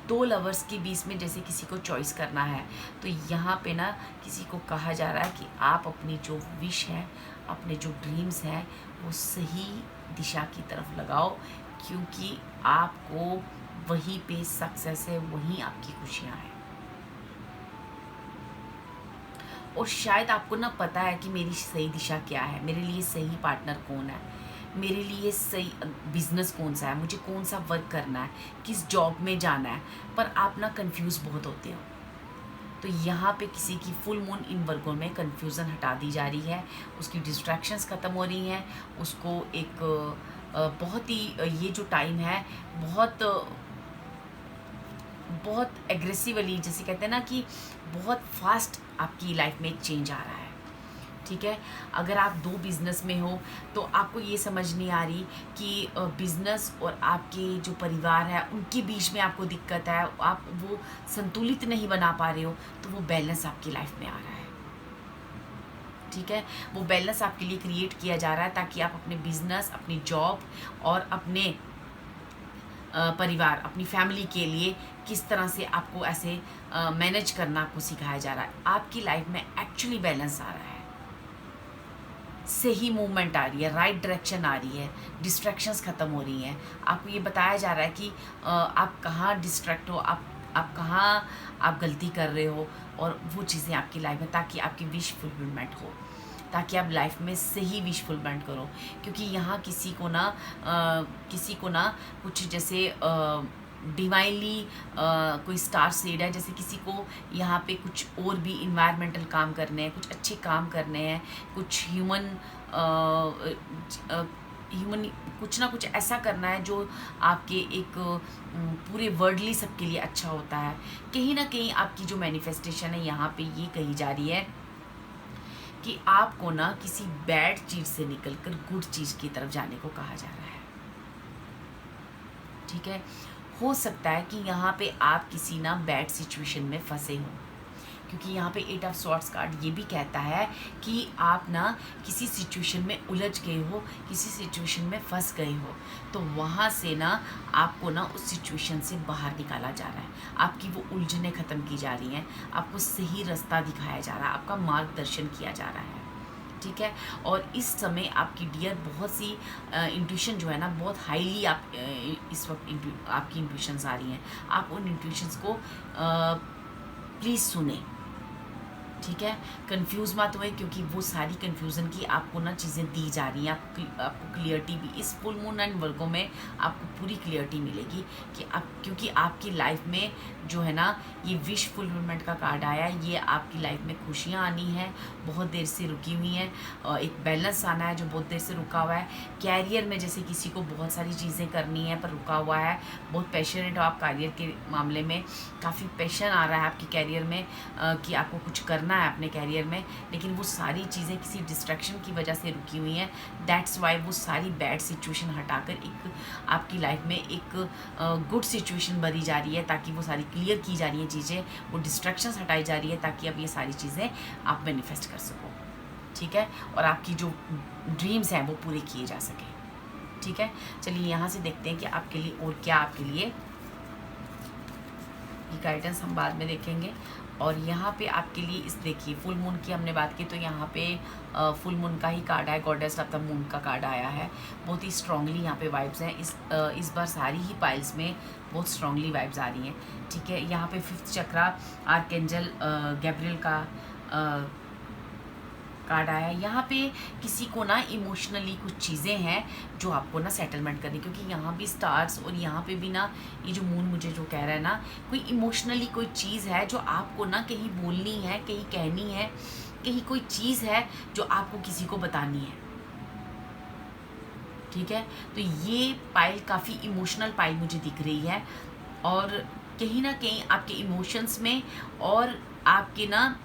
Speaker 1: दो लवर्स के बीच में जैसे किसी को चॉइस करना है, तो यहाँ पे ना किसी को कहा जा रहा है कि आप अपनी जो विश है, अपने जो ड्रीम्स हैं, वो सही दिशा की तरफ लगाओ, क्योंकि आपको वहीं पे सक्सेस है, वहीं आपकी खुशियाँ हैं। और शायद आपको ना पता है कि मेरी सही दिशा क्या है, मेरे लिए सही पार्टनर कौन है, मेरे लिए सही बिज़नेस कौन सा है, मुझे कौन सा वर्क करना है, किस जॉब में जाना है, पर आप ना कंफ्यूज बहुत होते हो। तो यहाँ पे किसी की फुल मून इन वर्गों में कंफ्यूजन हटा दी जा रही है, उसकी डिस्ट्रैक्शंस ख़त्म हो रही हैं, उसको एक बहुत ही ये जो टाइम है बहुत बहुत एग्रेसिवली, जैसे कहते हैं ना कि बहुत फास्ट आपकी लाइफ में एक चेंज आ रहा है। ठीक है, अगर आप दो बिज़नेस में हो तो आपको ये समझ नहीं आ रही कि बिज़नेस और आपके जो परिवार है उनके बीच में आपको दिक्कत है, आप वो संतुलित नहीं बना पा रहे हो, तो वो बैलेंस आपकी लाइफ में आ रहा है। ठीक है, वो बैलेंस आपके लिए क्रिएट किया जा रहा है ताकि आप अपने बिज़नेस, अपनी जॉब और अपने परिवार, अपनी फैमिली के लिए किस तरह से आपको ऐसे मैनेज करना आपको सिखाया जा रहा है। आपकी लाइफ में एक्चुअली बैलेंस आ रहा है, सही मूवमेंट आ रही है, राइट डायरेक्शन आ रही है, डिस्ट्रैक्शंस ख़त्म हो रही हैं। आपको ये बताया जा रहा है कि आप कहाँ डिस्ट्रैक्ट हो, आप कहाँ आप गलती कर रहे हो, और वो चीज़ें आपकी लाइफ में, ताकि आपकी विश फुलफिलमेंट हो, ताकि आप लाइफ में सही विश फुलफिलमेंट करो। क्योंकि यहाँ किसी को ना कुछ जैसे डिवाइनली कोई स्टार सीड है, जैसे किसी को यहाँ पे कुछ और भी इन्वायरमेंटल काम करने हैं, कुछ अच्छे काम करने हैं, कुछ ह्यूमन कुछ ना कुछ ऐसा करना है जो आपके एक पूरे वर्ल्डली सबके लिए अच्छा होता है। कहीं ना कहीं आपकी जो मैनिफेस्टेशन है यहाँ पे ये कही जा रही है कि आपको ना किसी बैड चीज़ से निकलकर गुड चीज़ की तरफ जाने को कहा जा रहा है। ठीक है, हो सकता है कि यहाँ पे आप किसी ना बैड सिचुएशन में फंसे हो, क्योंकि यहाँ पे 8 ऑफ स्वॉर्ड्स कार्ड ये भी कहता है कि आप ना किसी सिचुएशन में उलझ गए हो, किसी सिचुएशन में फंस गए हो, तो वहाँ से ना आपको ना उस सिचुएशन से बाहर निकाला जा रहा है, आपकी वो उलझनें ख़त्म की जा रही हैं, आपको सही रास्ता दिखाया जा रहा है, आपका मार्गदर्शन किया जा रहा है। ठीक है, और इस समय आपकी डियर बहुत सी इंट्यूशन जो है ना बहुत हाईली आप इस वक्त आपकी इंट्यूशंस आ रही हैं। आप उन इंट्यूशंस को प्लीज़ सुने। ठीक है, कंफ्यूज मत हुए, क्योंकि वो सारी कंफ्यूजन की आपको ना चीज़ें दी जा रही हैं। आपको क्लियरिटी भी इस फुल मून एंड वर्गो में आपको पूरी क्लियरिटी मिलेगी कि क्योंकि आपकी लाइफ में जो है ना ये विश फुलफिलमेंट का कार्ड आया है, ये आपकी लाइफ में खुशियाँ आनी हैं, बहुत देर से रुकी हुई हैं, एक बैलेंस आना है जो बहुत देर से रुका हुआ है। कैरियर में जैसे किसी को बहुत सारी चीज़ें करनी है पर रुका हुआ है, बहुत पैशनेट हो आप कैरियर के मामले में, काफ़ी पैशन आ रहा है आपकी कैरियर में कि आपको कुछ करना है अपने कैरियर में, लेकिन वो सारी चीज़ें किसी डिस्ट्रैक्शन की वजह से रुकी हुई हैं। दैट्स वाई वो सारी बैड सिचुएशन हटाकर एक आपकी लाइफ में एक गुड सिचुएशन बनी जा रही है, ताकि वो सारी क्लियर की जा रही है चीज़ें, वो डिस्ट्रैक्शंस हटाई जा रही है, ताकि अब ये सारी चीज़ें आप मैनिफेस्ट कर सको। ठीक है, और आपकी जो ड्रीम्स हैं वो पूरे किए जा सके। ठीक है, चलिए यहाँ से देखते हैं कि आपके लिए और क्या आपके लिए ये गाइडेंस हम बाद में देखेंगे। और यहाँ पे आपके लिए इस देखिए फुल मून की हमने बात की, तो यहाँ पे फुल मून का ही कार्ड है, गॉडेस ऑफ द मून का कार्ड आया है। बहुत ही स्ट्रांगली यहाँ पे वाइब्स हैं। इस बार सारी ही पाइल्स में बहुत स्ट्रांगली वाइब्स आ रही हैं। ठीक है, यहाँ पे 5th चक्रा आर्कएंजल गैब्रियल का कार्ड आया है। यहाँ पे किसी को ना इमोशनली कुछ चीज़ें हैं जो आपको ना सेटलमेंट करनी, क्योंकि यहाँ भी स्टार्स और यहाँ पे भी ना ये जो मून मुझे जो कह रहा है ना, कोई इमोशनली कोई चीज़ है जो आपको ना कहीं बोलनी है, कहीं कहनी है, कहीं कोई चीज़ है जो आपको किसी को बतानी है। ठीक है, तो ये पाइल काफ़ी इमोशनल पाइल मुझे दिख रही है, और कहीं ना कहीं आपके इमोशंस में, और आपके ना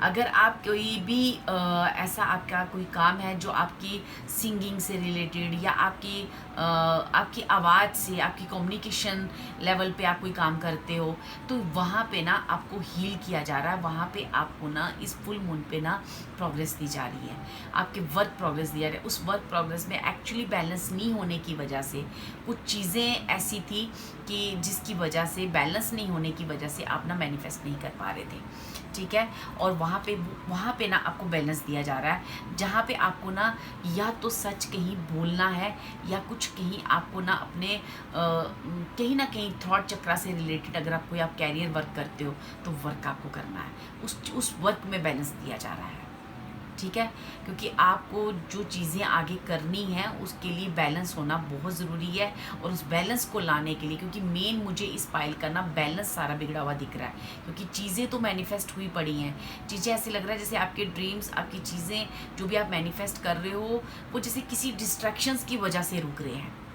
Speaker 1: अगर आप कोई भी ऐसा आपका कोई काम है जो आपकी सिंगिंग से रिलेटेड, या आपकी आवाज़ से, आपकी कम्युनिकेशन लेवल पे आप कोई काम करते हो, तो वहाँ पे ना आपको हील किया जा रहा है, वहाँ पे आपको ना इस फुल मून पे ना प्रोग्रेस दी जा रही है, आपके वर्क प्रोग्रेस दिया जा रहा है। उस वर्क प्रोग्रेस में एक्चुअली बैलेंस नहीं होने की वजह से कुछ चीज़ें ऐसी थी कि जिसकी वजह से, बैलेंस नहीं होने की वजह से आप ना मैनिफेस्ट नहीं कर पा रहे थे। ठीक है, और वहाँ पे ना आपको बैलेंस दिया जा रहा है, जहाँ पे आपको ना या तो सच कहीं बोलना है, या कुछ कहीं आपको ना अपने कहीं ना कहीं थॉट चक्रा से रिलेटेड, अगर आप कैरियर वर्क करते हो तो वर्क आपको करना है, उस वर्क में बैलेंस दिया जा रहा है। ठीक है, क्योंकि आपको जो चीज़ें आगे करनी हैं उसके लिए बैलेंस होना बहुत ज़रूरी है, और उस बैलेंस को लाने के लिए, क्योंकि मेन मुझे इस पाइल का ना बैलेंस सारा बिगड़ा हुआ दिख रहा है, क्योंकि चीज़ें तो मैनिफेस्ट हुई पड़ी हैं, चीज़ें ऐसे लग रहा है जैसे आपके ड्रीम्स, आपकी चीज़ें जो भी आप मैनिफेस्ट कर रहे हो वो जैसे किसी डिस्ट्रैक्शंस की वजह से रुक रहे हैं।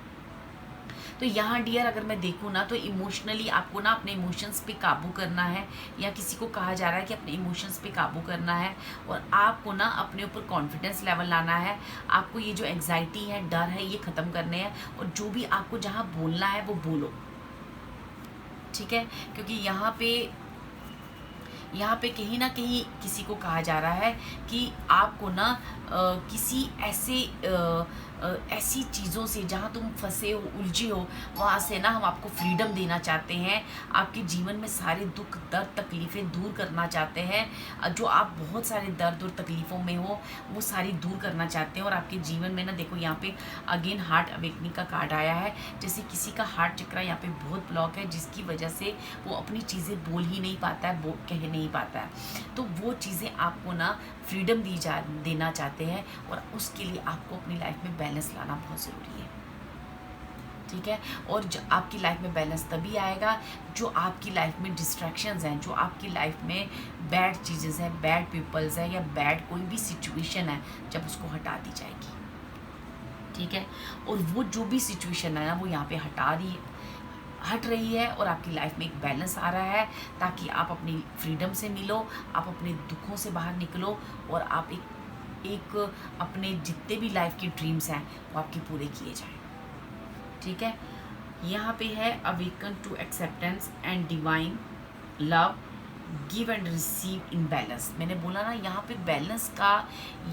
Speaker 1: तो यहाँ डियर अगर मैं देखूँ ना, तो इमोशनली आपको ना अपने इमोशंस पे काबू करना है, या किसी को कहा जा रहा है कि अपने इमोशंस पे काबू करना है, और आपको ना अपने ऊपर कॉन्फिडेंस लेवल लाना है। आपको ये जो एंग्जाइटी है, डर है, ये ख़त्म करने हैं, और जो भी आपको जहाँ बोलना है वो बोलो। ठीक है, क्योंकि यहाँ पे कहीं ना कहीं किसी को कहा जा रहा है कि आपको ना किसी ऐसे ऐसी चीज़ों से जहाँ तुम फंसे हो, उलझे हो, वहाँ से ना हम आपको फ्रीडम देना चाहते हैं। आपके जीवन में सारे दुख दर्द तकलीफ़ें दूर करना चाहते हैं। जो आप बहुत सारे दर्द और तकलीफ़ों में हो वो सारी दूर करना चाहते हैं। और आपके जीवन में ना देखो यहाँ पे अगेन हार्ट अवेकनिंग का कार्ड आया है। जैसे किसी का हार्ट चक्र यहाँ पे बहुत ब्लॉक है, जिसकी वजह से वो अपनी चीज़ें बोल ही नहीं पाता है, कह नहीं पाता है। तो वो चीज़ें आपको ना फ्रीडम देना चाहते हैं, और उसके लिए आपको अपनी लाइफ में बैलेंस लाना बहुत ज़रूरी है। ठीक है। और जो आपकी लाइफ में बैलेंस तभी आएगा जो आपकी लाइफ में डिस्ट्रैक्शंस हैं, जो आपकी लाइफ में बैड चीज़ें हैं, बैड पीपल्स हैं, या बैड कोई भी सिचुएशन है, जब उसको हटा दी जाएगी। ठीक है। और वो जो भी सिचुएशन है ना वो यहाँ पे हट रही है, और आपकी लाइफ में एक बैलेंस आ रहा है, ताकि आप अपनी फ्रीडम से मिलो, आप अपने दुखों से बाहर निकलो, और आप एक अपने जितने भी लाइफ के ड्रीम्स हैं वो आपके पूरे किए जाएं। ठीक है। यहाँ पे है awaken to acceptance and divine love, give and receive in balance. मैंने बोला ना यहाँ पे बैलेंस का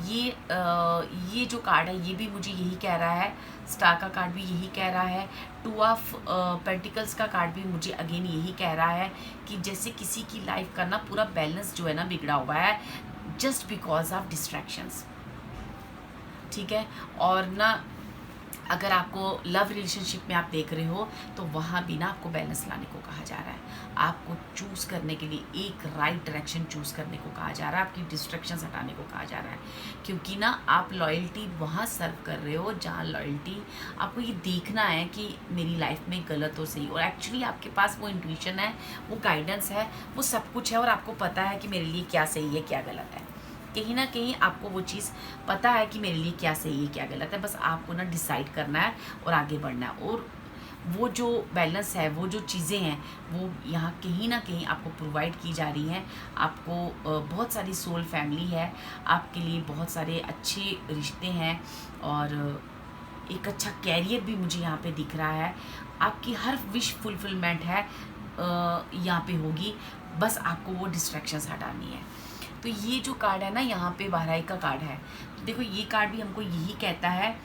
Speaker 1: ये जो कार्ड है ये भी मुझे यही कह रहा है। स्टार का कार्ड भी यही कह रहा है। टू ऑफ पेंटिकल्स का कार्ड भी मुझे अगेन यही कह रहा है कि जैसे किसी की लाइफ का ना पूरा बैलेंस जो है ना बिगड़ा हुआ है, जस्ट बिकॉज ऑफ डिस्ट्रैक्शंस। ठीक है। और ना अगर आपको लव रिलेशनशिप में आप देख रहे हो तो वहाँ भी ना आपको बैलेंस लाने को कहा जा रहा है। आपको चूज़ करने के लिए एक राइट डायरेक्शन चूज़ करने को कहा जा रहा है, आपकी डिस्ट्रैक्शंस हटाने को कहा जा रहा है। क्योंकि ना आप लॉयल्टी वहाँ सर्व कर रहे हो जहाँ लॉयल्टी आपको ये देखना है कि मेरी लाइफ में गलत और सही, और एक्चुअली आपके पास वो इंट्यूशन है, वो गाइडेंस है, वो सब कुछ है, और आपको पता है कि मेरे लिए क्या सही है क्या गलत है। कहीं ना कहीं आपको वो चीज़ पता है कि मेरे लिए क्या सही है क्या गलत है, बस आपको ना डिसाइड करना है और आगे बढ़ना है। और वो जो बैलेंस है, वो जो चीज़ें हैं, वो यहाँ कहीं ना कहीं आपको प्रोवाइड की जा रही हैं। आपको बहुत सारी सोल फैमिली है, आपके लिए बहुत सारे अच्छे रिश्ते हैं, और एक अच्छा कैरियर भी मुझे यहाँ पे दिख रहा है। आपकी हर विश फुलफिलमेंट है यहाँ पे होगी, बस आपको वो डिस्ट्रैक्शंस हटानी है। तो ये जो कार्ड है ना यहाँ पे बहराई का कार्ड है। तो देखो ये कार्ड भी हमको यही कहता है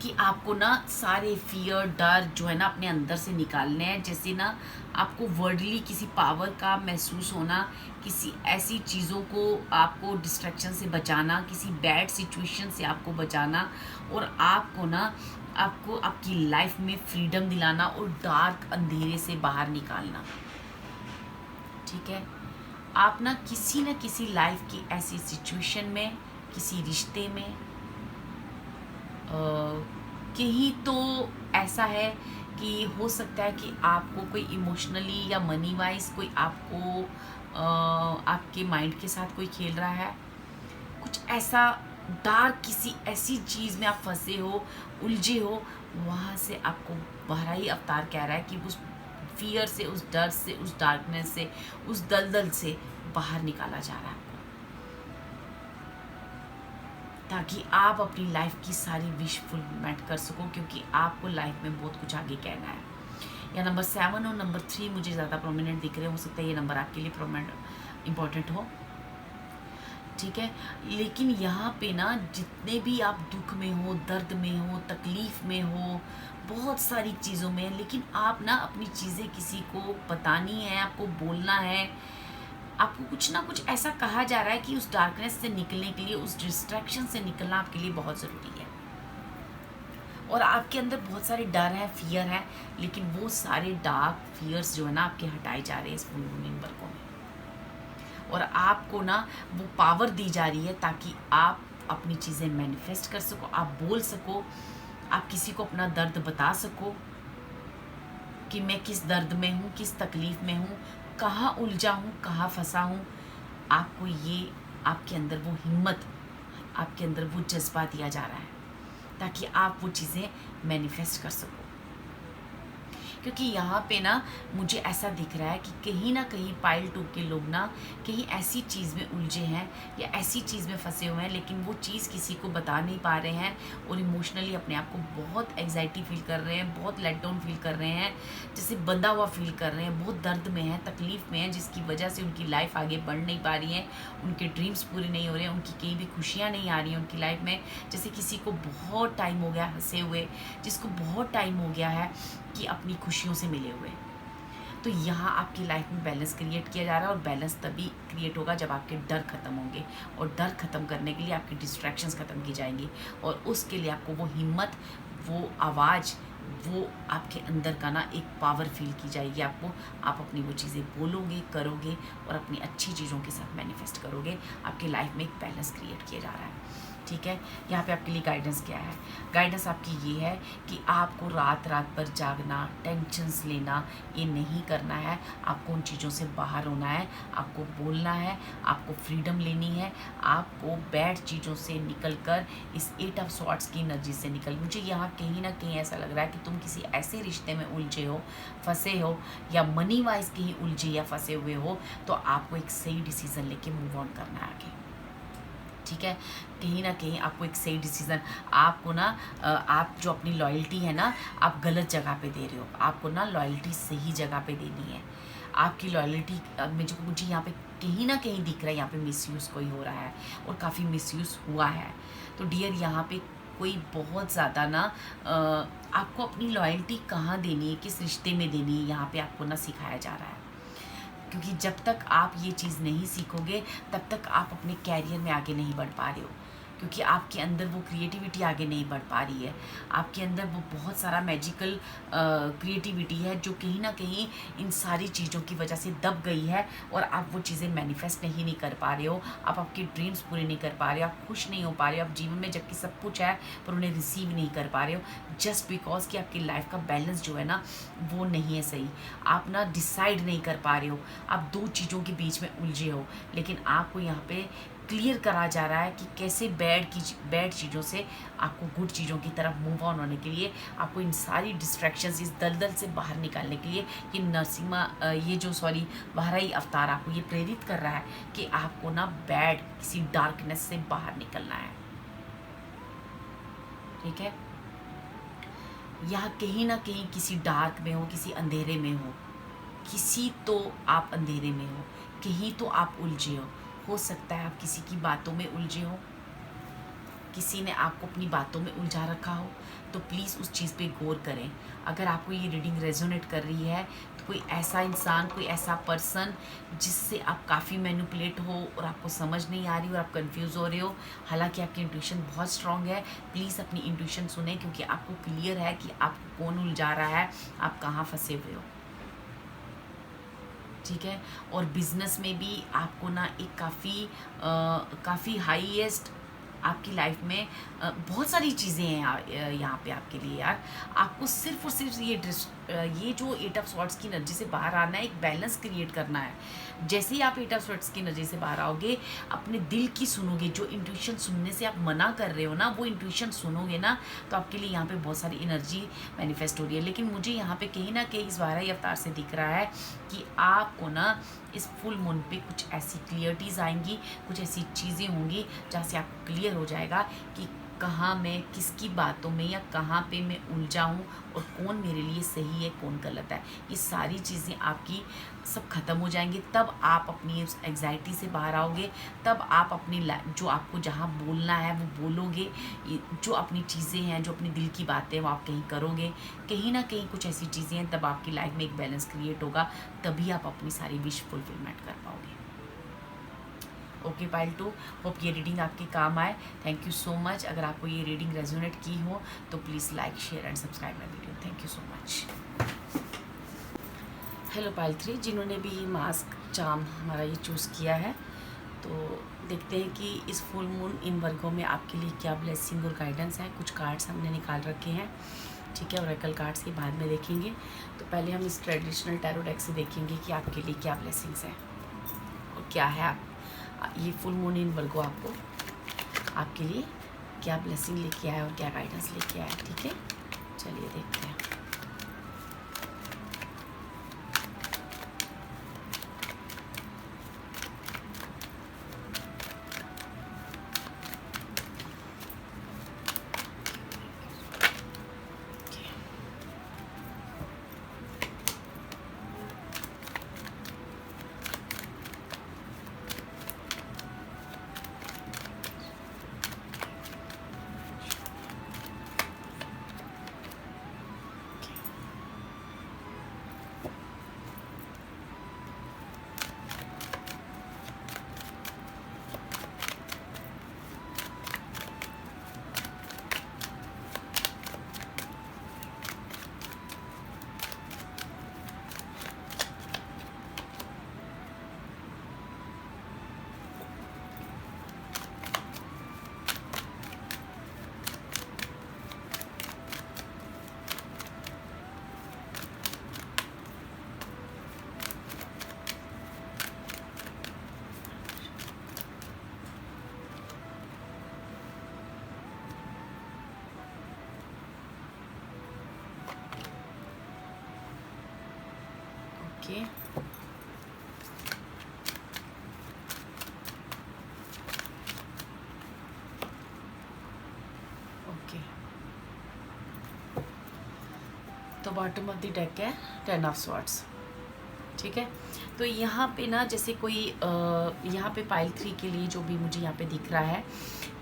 Speaker 1: कि आपको ना सारे फियर डर जो है ना अपने अंदर से निकालने हैं। जैसे ना आपको वर्डली किसी पावर का महसूस होना, किसी ऐसी चीज़ों को आपको डिस्ट्रैक्शन से बचाना, किसी बैड सिचुएशन से आपको बचाना, और आपको ना आपको आपकी लाइफ में फ्रीडम दिलाना और डार्क अंधेरे से बाहर निकालना। ठीक है। आप ना किसी लाइफ की ऐसी सिचुएशन में, किसी रिश्ते में कहीं तो ऐसा है कि हो सकता है कि आपको कोई इमोशनली या मनी वाइज कोई आपको आपके माइंड के साथ कोई खेल रहा है, कुछ ऐसा डार्क किसी ऐसी चीज़ में आप फंसे हो, उलझे हो। वहाँ से आपको बहराई अवतार कह रहा है कि उस फियर से, उस डर से, उस डार्कनेस से, उस दलदल से बाहर निकाला जा रहा है आपको, ताकि आप अपनी लाइफ की सारी विश फुलफिलमेंट कर सको। क्योंकि आपको लाइफ में बहुत कुछ आगे कहना है। या नंबर 7 और नंबर 3 मुझे ज़्यादा प्रोमिनेंट दिख रहे हो सकता है ये नंबर आपके लिए प्रोमिनेंट इम्पॉर्टेंट हो। ठीक है। लेकिन यहाँ पे ना जितने भी आप दुख में हो, दर्द में हो, तकलीफ़ में हो, बहुत सारी चीज़ों में, लेकिन आप ना अपनी चीज़ें किसी को बतानी है, आपको बोलना है, आपको कुछ ना कुछ ऐसा कहा जा रहा है कि उस डार्कनेस से निकलने के लिए, उस डिस्ट्रैक्शन से निकलना आपके लिए बहुत ज़रूरी है। और आपके अंदर बहुत सारे डर है, फियर है, लेकिन वो सारे डार्क फियर्स जो है ना आपके हटाए जा रहे हैं इस फुल मून वर्कों में। और आपको ना वो पावर दी जा रही है ताकि आप अपनी चीज़ें मैनिफेस्ट कर सको, आप बोल सको, आप किसी को अपना दर्द बता सको कि मैं किस दर्द में हूँ, किस तकलीफ़ में हूँ, कहाँ उलझा हूँ, कहाँ फंसा हूँ। आपको ये आपके अंदर वो हिम्मत, आपके अंदर वो जज्बा दिया जा रहा है ताकि आप वो चीज़ें मैनिफेस्ट कर सको। क्योंकि यहाँ पे ना मुझे ऐसा दिख रहा है कि कहीं ना कहीं पाइल 2 के लोग ना कहीं ऐसी चीज़ में उलझे हैं या ऐसी चीज़ में फंसे हुए हैं, लेकिन वो चीज़ किसी को बता नहीं पा रहे हैं और इमोशनली अपने आप को बहुत एग्जाइटी फील कर रहे हैं, बहुत लेट डाउन फील कर रहे हैं, जैसे बंधा हुआ फील कर रहे हैं, बहुत दर्द में हैं, तकलीफ़ में हैं, जिसकी वजह से उनकी लाइफ आगे बढ़ नहीं पा रही है, उनके ड्रीम्स पूरे नहीं हो रहे हैं, उनकी कहीं भी खुशियाँ नहीं आ रही हैं उनकी लाइफ में। जैसे किसी को बहुत टाइम हो गया हंसे हुए, जिसको बहुत टाइम हो गया है कि अपनी खुशियों से मिले हुए। तो यहाँ आपकी लाइफ में बैलेंस क्रिएट किया जा रहा है और बैलेंस तभी क्रिएट होगा जब आपके डर ख़त्म होंगे, और डर ख़त्म करने के लिए आपकी डिस्ट्रैक्शंस ख़त्म की जाएंगी, और उसके लिए आपको वो हिम्मत, वो आवाज़, वो आपके अंदर का ना एक पावर फील की जाएगी आपको। आप अपनी वो चीज़ें बोलोगे, करोगे और अपनी अच्छी चीज़ों के साथ मैनिफेस्ट करोगे। आपकी लाइफ में एक बैलेंस क्रिएट किया जा रहा है, ठीक है। यहाँ पे आपके लिए गाइडेंस क्या है? गाइडेंस आपकी ये है कि आपको रात रात भर जागना, टेंशन्स लेना, ये नहीं करना है। आपको उन चीज़ों से बाहर होना है, आपको बोलना है, आपको फ्रीडम लेनी है, आपको बैड चीज़ों से निकल कर इस 8 ऑफ स्वॉर्ड्स की एनर्जी से निकल। मुझे यहाँ कहीं ना कहीं ऐसा लग रहा है कि तुम किसी ऐसे रिश्ते में उलझे हो, फंसे हो, या मनी वाइज कहीं उलझे या फंसे हुए हो, तो आपको एक सही डिसीज़न लेके मूव ऑन करना है आगे, ठीक है। कहीं ना कहीं आपको एक सही डिसीज़न, आपको ना आप जो अपनी लॉयल्टी है ना, आप गलत जगह पे दे रहे हो। आपको ना लॉयल्टी सही जगह पे देनी है। आपकी लॉयल्टी मुझे यहाँ पे कहीं ना कहीं दिख रहा है, यहाँ पे मिसयूज़ कोई हो रहा है और काफ़ी मिसयूज़ हुआ है। तो डियर, यहाँ पे कोई बहुत ज़्यादा ना आपको अपनी लॉयल्टी कहाँ देनी है, किस रिश्ते में देनी है, यहाँ पे आपको ना सिखाया जा रहा है। क्योंकि जब तक आप ये चीज़ नहीं सीखोगे तब तक आप अपने कैरियर में आगे नहीं बढ़ पा रहे हो, क्योंकि आपके अंदर वो क्रिएटिविटी आगे नहीं बढ़ पा रही है। आपके अंदर वो बहुत सारा मैजिकल क्रिएटिविटी है जो कहीं ना कहीं इन सारी चीज़ों की वजह से दब गई है, और आप वो चीज़ें मैनिफेस्ट नहीं कर पा रहे हो। आप आपके ड्रीम्स पूरे नहीं कर पा रहे हो, आप खुश नहीं हो पा रहे हो आप जीवन में, जबकि सब कुछ है पर उन्हें रिसीव नहीं कर पा रहे हो, जस्ट बिकॉज कि आपकी लाइफ का बैलेंस जो है ना वो नहीं है सही। आप ना डिसाइड नहीं कर पा रहे हो, आप दो चीज़ों के बीच में उलझे हो। लेकिन आपको यहाँ पे क्लियर करा जा रहा है कि कैसे बैड चीज़ों से आपको गुड चीज़ों की तरफ मूव ऑन होने के लिए, आपको इन सारी डिस्ट्रैक्शंस, इस दलदल से बाहर निकालने के लिए ये बाहरी अवतार आपको ये प्रेरित कर रहा है कि आपको ना किसी डार्कनेस से बाहर निकलना है, ठीक है। यहाँ कहीं ना कहीं किसी डार्क में हो, किसी अंधेरे में तो आप अंधेरे में हो, कहीं तो आप उलझे हो सकता है आप किसी की बातों में उलझे हो, किसी ने आपको अपनी बातों में उलझा रखा हो, तो प्लीज़ उस चीज़ पे गौर करें। अगर आपको ये रीडिंग रेजोनेट कर रही है तो कोई ऐसा इंसान, कोई ऐसा पर्सन जिससे आप काफ़ी मैनिपुलेट हो और आपको समझ नहीं आ रही और आप कंफ्यूज हो रहे हो, हालांकि आपकी इंट्यूशन बहुत स्ट्रांग है, प्लीज़ अपनी इंट्यूशन सुने, क्योंकि आपको क्लियर है कि आपको कौन उलझा रहा है, आप कहाँ फंसे हुए हो, ठीक है। और बिज़नेस में भी आपको ना एक काफ़ी हाईएस्ट आपकी लाइफ में बहुत सारी चीज़ें हैं यहाँ पे आपके लिए यार। आपको सिर्फ और सिर्फ ये जो 8 ऑफ स्वॉर्ड्स की एनर्जी से बाहर आना है, एक बैलेंस क्रिएट करना है। जैसे ही आप 8 ऑफ स्वॉर्ड्स की एनर्जी से बाहर आओगे, अपने दिल की सुनोगे, जो इंट्यूशन सुनने से आप मना कर रहे हो ना, वो इंट्यूशन सुनोगे ना, तो आपके लिए यहाँ पे बहुत सारी एनर्जी मैनिफेस्ट हो रही है। लेकिन मुझे यहाँ पे कहीं ना कहीं इस बारही अवतार से दिख रहा है कि आपको ना इस फुल मून पे कुछ ऐसी क्लियरिटीज़ आएंगी, कुछ ऐसी चीज़ें होंगी जहाँ से आपको क्लियर हो जाएगा कि कहाँ मैं किसकी बातों में या कहाँ पे मैं उलझा हूँ और कौन मेरे लिए सही है, कौन गलत है। ये सारी चीज़ें आपकी सब खत्म हो जाएंगी, तब आप अपनी उस एग्जाइटी से बाहर आओगे, तब आप अपनी जो आपको जहाँ बोलना है वो बोलोगे, जो अपनी चीज़ें हैं, जो अपनी दिल की बातें हैं वो आप कहीं करोगे। कहीं ना कहीं कुछ ऐसी चीज़ें हैं, तब आपकी लाइफ में एक बैलेंस क्रिएट होगा, तभी आप अपनी सारी विश फुलफिलमेंट कर पाओगे। ओके पाइल 2, होप ये रीडिंग आपके काम आए। Thank you so much. अगर आपको ये रीडिंग रेजोनेट की हो तो please like, share and subscribe my video. Thank you so much. Hello pile 3, जिन्होंने भी ये मास्क चार्म हमारा ये चूज़ किया है, तो देखते हैं कि इस फुल मून इन वर्गों में आपके लिए क्या ब्लेसिंग और गाइडेंस है। कुछ कार्ड्स हमने निकाल रखे हैं, ठीक है, ओरेकल कार्ड्स के बाद में देखेंगे। तो पहले हम इस ट्रेडिशनल टैरो डेक से देखेंगे कि आपके लिए क्या ब्लेसिंग्स हैं और क्या है ये फुल मून इन वर्गो आपको आपके लिए क्या ब्लेसिंग लेके आया और क्या गाइडेंस लेके आया, ठीक है। चलिए देखते हैं। ओके ओके, तो बॉटम ऑफ द डेक है 10 ऑफ स्वॉर्ड्स। ठीक है, तो यहाँ पे ना जैसे कोई यहाँ पे पाइल 3 के लिए जो भी मुझे यहाँ पे दिख रहा है,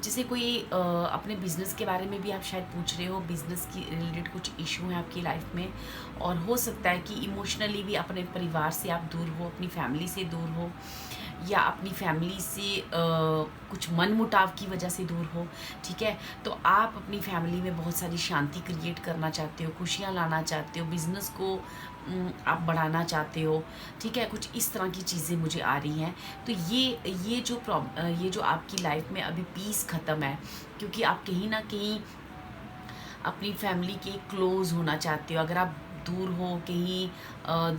Speaker 1: जैसे कोई अपने बिज़नेस के बारे में भी आप शायद पूछ रहे हो, बिज़नेस की रिलेटेड कुछ इशू है आपकी लाइफ में, और हो सकता है कि इमोशनली भी अपने परिवार से आप दूर हो, अपनी फैमिली से दूर हो, या अपनी फैमिली से कुछ मन मुटाव की वजह से दूर हो। ठीक है, तो आप अपनी फैमिली में बहुत सारी शांति क्रिएट करना चाहते हो, खुशियाँ लाना चाहते हो, बिज़नेस को आप बढ़ाना चाहते हो। ठीक है, कुछ इस तरह की चीज़ें मुझे आ रही हैं। तो ये जो आपकी लाइफ में अभी पीस ख़त्म है, क्योंकि आप कहीं ना कहीं अपनी फैमिली के क्लोज़ होना चाहते हो। अगर आप दूर हो कहीं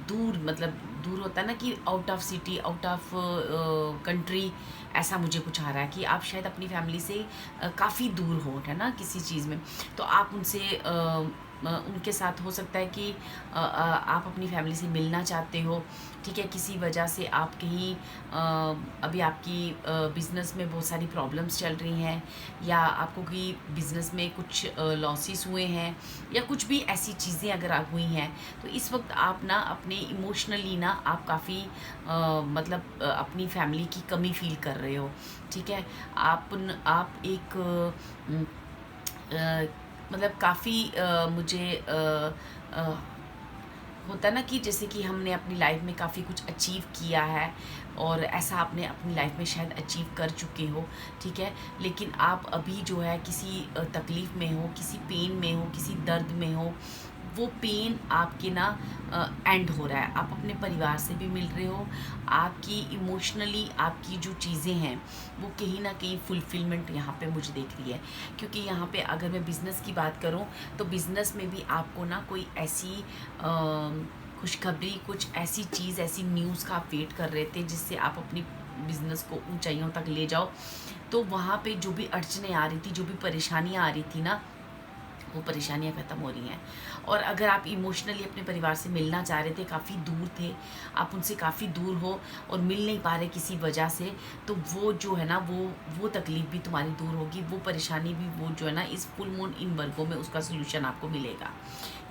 Speaker 1: दूर, मतलब दूर होता है ना कि out of city, out of country, ऐसा मुझे कुछ आ रहा है कि आप शायद अपनी फैमिली से काफ़ी दूर हो, है ना, किसी चीज़ में। तो आप उनसे उनके साथ हो सकता है कि आप अपनी फैमिली से मिलना चाहते हो। ठीक है, किसी वजह से आप कहीं अभी आपकी बिज़नेस में बहुत सारी प्रॉब्लम्स चल रही हैं, या आपको कोई बिज़नेस में कुछ लॉसेस हुए हैं, या कुछ भी ऐसी चीज़ें अगर आप हुई हैं, तो इस वक्त आप ना अपने इमोशनली ना आप काफ़ी मतलब अपनी फैमिली की कमी फ़ील कर रहे हो। ठीक है, आप एक मतलब काफ़ी मुझे होता है ना कि जैसे कि हमने अपनी लाइफ में काफ़ी कुछ अचीव किया है, और ऐसा आपने अपनी लाइफ में शायद अचीव कर चुके हो। ठीक है, लेकिन आप अभी जो है किसी तकलीफ़ में हो, किसी पेन में हो, किसी दर्द में हो। वो पेन आपके ना एंड हो रहा है, आप अपने परिवार से भी मिल रहे हो, आपकी इमोशनली आपकी जो चीज़ें हैं वो कहीं ना कहीं फुलफिलमेंट यहाँ पे मुझे दिख रही है। क्योंकि यहाँ पे अगर मैं बिज़नेस की बात करूँ, तो बिज़नेस में भी आपको ना कोई ऐसी खुशखबरी, कुछ ऐसी चीज़, ऐसी न्यूज़ का आप वेट कर रहे थे जिससे आप अपनी बिज़नेस को ऊंचाइयों तक ले जाओ। तो वहाँ पे जो भी अड़चनें आ रही थी, जो भी परेशानियाँ आ रही थी ना, वो परेशानियाँ ख़त्म हो रही हैं। और अगर आप इमोशनली अपने परिवार से मिलना चाह रहे थे, काफ़ी दूर थे, आप उनसे काफ़ी दूर हो और मिल नहीं पा रहे किसी वजह से, तो वो जो है ना वो तकलीफ़ भी तुम्हारी दूर होगी, वो परेशानी भी, वो जो है ना इस फुल मून इन वर्गों में उसका सोल्यूशन आपको मिलेगा।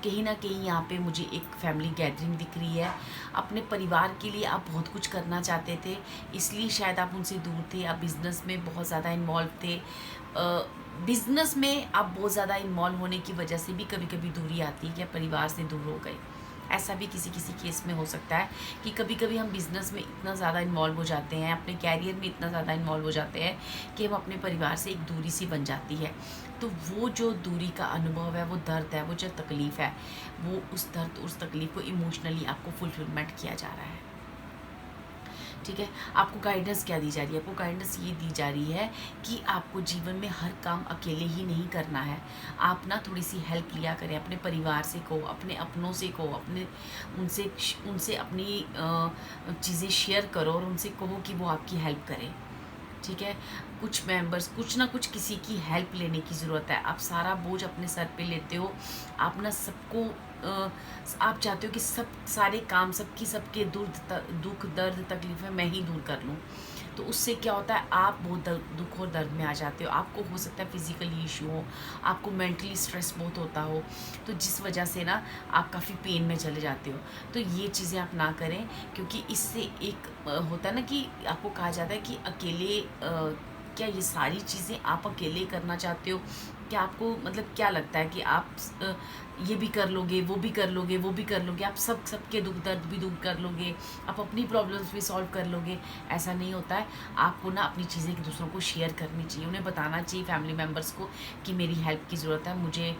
Speaker 1: कहीं ना कहीं यहाँ पे मुझे एक फैमिली गैदरिंग दिख रही है। अपने परिवार के लिए आप बहुत कुछ करना चाहते थे, इसलिए शायद आप उनसे दूर थे। आप बिज़नेस में बहुत ज़्यादा इन्वॉल्व थे, बिज़नेस में आप बहुत ज़्यादा इन्वॉल्व होने की वजह से भी कभी कभी दूरी आती है कि आप परिवार से दूर हो गए। ऐसा भी किसी किसी केस में हो सकता है कि कभी कभी हम बिज़नेस में इतना ज़्यादा इन्वॉल्व हो जाते हैं, अपने कैरियर में इतना ज़्यादा इन्वॉल्व हो जाते हैं कि हम अपने परिवार से एक दूरी सी बन जाती है। तो वो जो दूरी का अनुभव है, वो दर्द है, वो जो तकलीफ़ है, वो उस दर्द, उस तकलीफ़ को इमोशनली आपको फुलफिलमेंट किया जा रहा है। ठीक है, आपको गाइडेंस क्या दी जा रही है? आपको गाइडेंस ये दी जा रही है कि आपको जीवन में हर काम अकेले ही नहीं करना है। आप ना थोड़ी सी हेल्प लिया करें, अपने परिवार से कहो, अपने अपनों से कहो, अपने उनसे उनसे अपनी चीज़ें शेयर करो और उनसे कहो कि वो आपकी हेल्प करें। ठीक है, कुछ मेंबर्स, कुछ ना कुछ किसी की हेल्प लेने की ज़रूरत है। आप सारा बोझ अपने सर पे लेते हो, आप ना सबको आप चाहते हो कि सब सारे काम, सबके दुख दर्द तकलीफ़ें मैं ही दूर कर लूँ। तो उससे क्या होता है, आप बहुत दुख और दर्द में आ जाते हो। आपको हो सकता है फिज़िकली इशू हो, आपको मेंटली स्ट्रेस बहुत होता हो, तो जिस वजह से ना आप काफ़ी पेन में चले जाते हो। तो ये चीज़ें आप ना करें, क्योंकि इससे एक होता है ना कि आपको कहा जाता है कि अकेले क्या ये सारी चीज़ें आप अकेले करना चाहते हो? क्या आपको मतलब क्या लगता है कि आप ये भी कर लोगे, वो भी कर लोगे, वो भी कर लोगे, आप सबके दुख दर्द भी दूर कर लोगे, आप अपनी प्रॉब्लम्स भी सॉल्व कर लोगे? ऐसा नहीं होता है। आपको ना अपनी चीज़ें एक दूसरों को शेयर करनी चाहिए, उन्हें बताना चाहिए, फैमिली मेम्बर्स को, कि मेरी हेल्प की ज़रूरत है मुझे।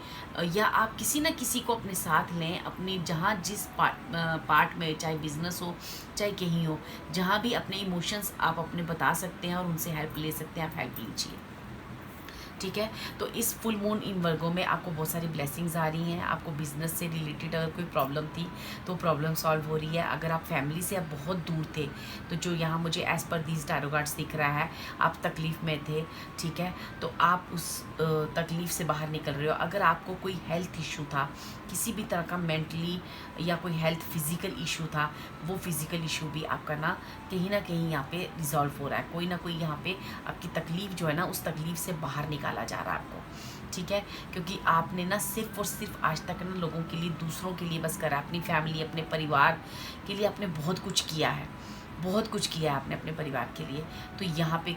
Speaker 1: या आप किसी न किसी को अपने साथ लें, अपनी जहाँ जिस पार्ट में, चाहे बिज़नेस हो, चाहे कहीं हो, जहाँ भी अपने इमोशंस आप अपने बता सकते हैं और उनसे हेल्प ले सकते हैं, आप हेल्प लीजिए। ठीक है। तो इस फुल मून इन वर्गो में आपको बहुत सारी ब्लेसिंग्स आ रही हैं। आपको बिजनेस से रिलेटेड अगर कोई प्रॉब्लम थी तो प्रॉब्लम सॉल्व हो रही है। अगर आप फैमिली से अब बहुत दूर थे तो जो यहाँ मुझे as per these tarot cards दिख रहा है, आप तकलीफ़ में थे, ठीक है, तो आप उस तकलीफ़ से बाहर निकल रहे हो। अगर आपको कोई हेल्थ इशू था, किसी भी तरह का मेंटली या कोई हेल्थ फिज़िकल इशू था, वो फिज़िकल इशू भी आपका ना कहीं यहाँ पे रिजॉल्व हो रहा है। कोई ना कोई यहाँ पे आपकी तकलीफ़ जो है ना, उस तकलीफ़ से बाहर निकाला जा रहा है आपको, ठीक है। क्योंकि आपने ना सिर्फ और सिर्फ आज तक ना लोगों के लिए, दूसरों के लिए बस करा, अपनी फैमिली, अपने परिवार के लिए आपने बहुत कुछ किया है, बहुत कुछ किया है आपने अपने परिवार के लिए। तो यहाँ पे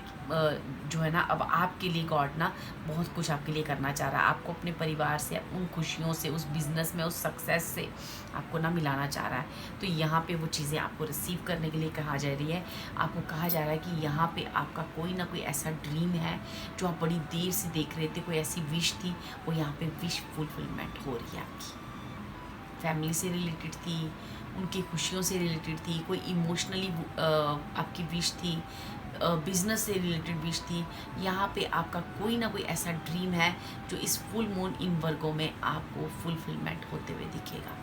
Speaker 1: जो है ना, अब आपके लिए गॉड ना बहुत कुछ आपके लिए करना चाह रहा है। आपको अपने परिवार से, उन खुशियों से, उस बिज़नेस में, उस सक्सेस से आपको ना मिलाना चाह रहा है। तो यहाँ पे वो चीज़ें आपको रिसीव करने के लिए कहा जा रही है। आपको कहा जा रहा है कि यहाँ पे आपका कोई ना कोई ऐसा ड्रीम है जो आप बड़ी देर से देख रहे थे, कोई ऐसी विश थी, वो यहाँ पे विश फुलफिलमेंट हो रही है आपकी। फैमिली से रिलेटेड थी, उनकी खुशियों से रिलेटेड थी, कोई इमोशनली आपकी विश थी, बिज़नेस से रिलेटेड विश थी। यहाँ पे आपका कोई ना कोई ऐसा ड्रीम है जो इस फुल मून इन वर्गों में आपको फुलफिलमेंट होते हुए दिखेगा,